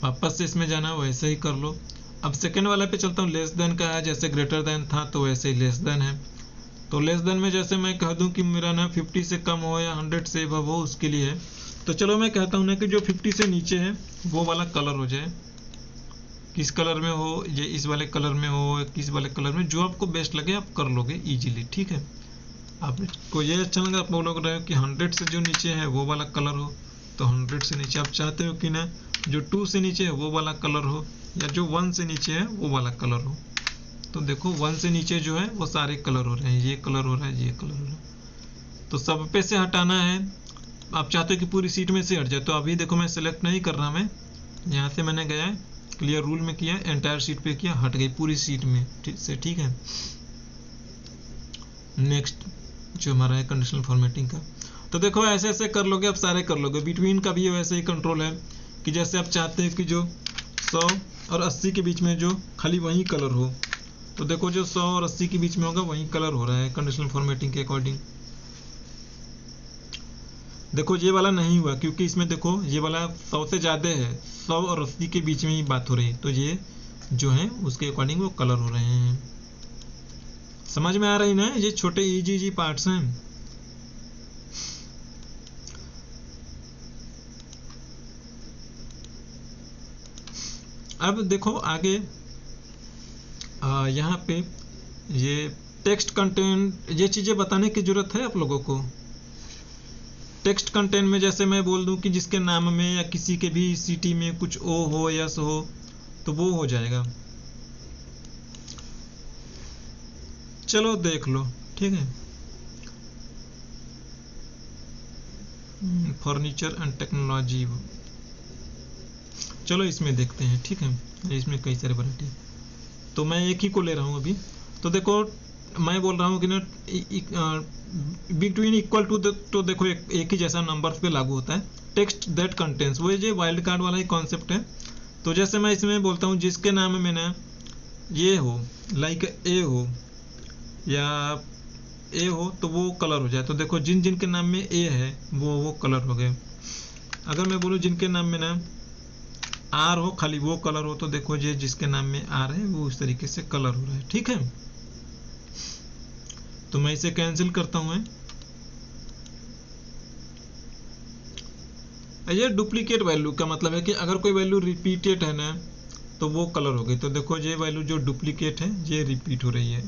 Speaker 1: वापस से इसमें जाना, वैसे ही कर लो। अब सेकेंड वाला पे चलता हूँ। लेस देन का है, जैसे ग्रेटर देन था तो वैसे ही लेस देन है। तो लेस देन में जैसे मैं कह दूं कि मेरा ना 50 से कम हो या 100 से अबव हो, उसके लिए है। तो चलो मैं कहता हूँ ना कि जो 50 से नीचे है वो वाला कलर हो जाए। किस कलर में हो, ये इस वाले कलर में हो, किस वाले कलर में, जो आपको बेस्ट लगे आप कर लोगे इजीली, ठीक है। आपको ये अच्छा लगा, आप बोलोगे रहे हो कि 100 से जो नीचे है वो वाला कलर हो, तो 100 से नीचे। आप चाहते हो कि ना जो 2 से नीचे है वो वाला कलर हो, या जो 1 से नीचे है वो वाला कलर हो। तो देखो 1 से नीचे जो है वो सारे कलर हो रहे हैं, ये कलर हो रहा है, ये कलर हो रहा है। तो सब पे से हटाना है। आप चाहते हो कि पूरी सीट में से हट जाए, तो अभी देखो मैं सिलेक्ट नहीं कर रहा, मैं यहाँ से मैंने गया है, क्लियर रूल में किया, एंटायर सीट पे किया, हट गई पूरी सीट में से, ठीक है। नेक्स्ट जो हमारा है कंडीशनल फॉर्मेटिंग का, तो देखो ऐसे ऐसे कर लोगे, आप सारे कर लोगे। बिटवीन का भी वैसे ही कंट्रोल है कि जैसे आप चाहते हैं कि जो 100 और 80 के बीच में जो खाली वही कलर हो, तो देखो जो 100 और 80 के बीच में होगा वही कलर हो रहा है कंडीशनल फॉर्मेटिंग के अकॉर्डिंग। देखो ये वाला नहीं हुआ, क्योंकि इसमें देखो ये वाला 100 से ज़्यादा है, 100 और 80 के बीच में ही बात हो रही है, तो ये जो है उसके अकॉर्डिंग वो कलर हो रहे हैं। समझ में आ रही ना, ये छोटे इजी पार्ट्स हैं। अब देखो आगे यहाँ पे ये टेक्स्ट कंटेंट, ये चीज़ें बताने की जरूरत है आप लोगों को। टेक्स्ट कंटेंट में जैसे मैं बोल दूं कि जिसके नाम में या किसी के भी सिटी में कुछ ओ हो, यस हो, तो वो हो जाएगा। चलो देख लो, ठीक है। फर्नीचर एंड टेक्नोलॉजी, चलो इसमें देखते हैं, ठीक है। इसमें कई सारे वैरायटी, तो मैं एक ही को ले रहा हूँ अभी। तो देखो मैं बोल रहा हूँ कि ना बिटवीन इक्वल टू, तो देखो एक ही जैसा नंबर्स पे लागू होता है। टेक्स्ट दैट कंटेंट्स, वो ये वाइल्ड कार्ड वाला ही कॉन्सेप्ट है। तो जैसे मैं इसमें बोलता हूँ जिसके नाम में ना ये हो, लाइक ए हो या ए हो, तो वो कलर हो जाए। तो देखो जिन जिन के नाम में ए है वो कलर हो गए। अगर मैं बोलूँ जिनके नाम में ना आर हो, खाली वो कलर हो, तो देखो ये जिसके नाम में आर है वो उस तरीके से कलर हो रहा है, ठीक है। तो मैं इसे कैंसिल करता हूँ। ये डुप्लीकेट वैल्यू का मतलब है कि अगर कोई वैल्यू रिपीटेड है ना तो वो कलर हो गई। तो देखो ये वैल्यू जो डुप्लीकेट है ये रिपीट हो रही है,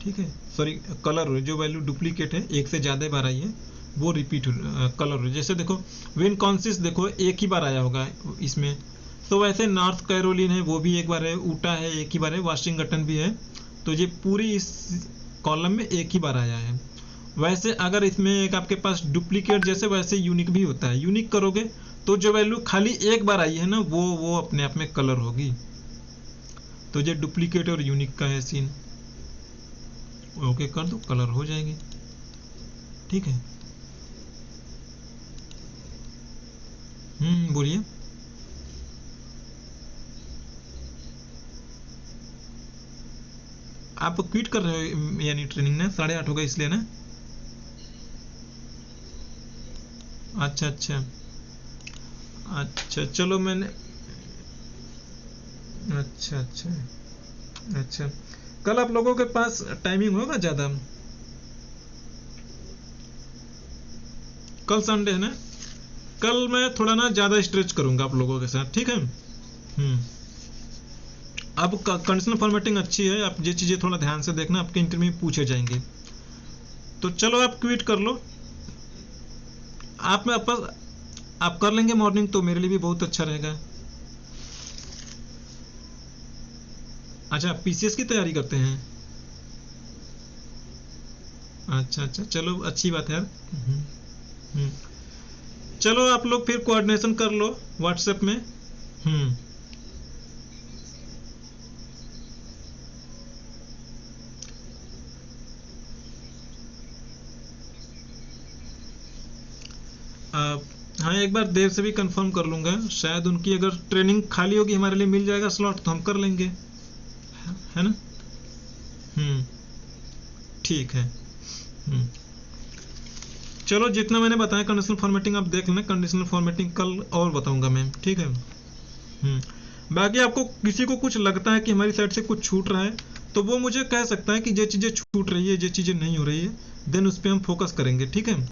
Speaker 1: ठीक है। सॉरी, कलर हो रही है। जो वैल्यू डुप्लीकेट है, एक से ज़्यादा बार आई है, वो रिपीट कलर हो रही है। जैसे देखो विनकॉन्सिस, देखो एक ही बार आया होगा इसमें। तो वैसे नॉर्थ कैरोलिन है, वो भी एक बार है। ऊटा है, एक ही बार है। वाशिंगटन भी है। तो ये पूरी इस कॉलम में एक ही बार आया है। वैसे अगर इसमें एक आपके पास डुप्लीकेट जैसे, वैसे यूनिक भी होता है। यूनिक करोगे तो जो वैल्यू खाली एक बार आई है ना वो अपने आप में कलर होगी। तो ये डुप्लीकेट और यूनिक का है सीन। ओके कर दो, कलर हो जाएगी, ठीक है। बोलिए। आप क्विट कर रहे हो यानी ट्रेनिंग ना, 8:30 हो गया इसलिए ना। अच्छा अच्छा अच्छा, चलो मैंने, अच्छा अच्छा अच्छा, कल आप लोगों के पास टाइमिंग होगा ज़्यादा? कल संडे है ना, कल मैं थोड़ा ना ज़्यादा स्ट्रेच करूंगा आप लोगों के साथ, ठीक है। अब कंडीशनल फॉर्मेटिंग अच्छी है, आप ये चीज़ें थोड़ा ध्यान से देखना, आपके इंटरव्यू में पूछे जाएंगे। तो चलो आप क्विट कर लो। आप कर लेंगे मॉर्निंग तो मेरे लिए भी बहुत अच्छा रहेगा। अच्छा, पीसीएस की तैयारी करते हैं? अच्छा अच्छा, चलो अच्छी बात है यार। चलो आप लोग फिर कोऑर्डिनेशन कर लो व्हाट्सएप में। हाँ, एक बार देर से भी कंफर्म कर लूँगा। शायद उनकी अगर ट्रेनिंग खाली होगी, हमारे लिए मिल जाएगा स्लॉट, तो हम कर लेंगे, है ना। ठीक है। चलो जितना मैंने बताया कंडीशनल फॉर्मेटिंग आप देख लेना। कंडीशनल फॉर्मेटिंग कल और बताऊंगा मैं, ठीक है। बाकी आपको किसी को कुछ लगता है कि हमारी साइड से कुछ छूट रहा है तो वो मुझे कह सकता है कि ये चीज़ें छूट रही है, ये चीज़ें नहीं हो रही है, देन उस पर हम फोकस करेंगे। ठीक है।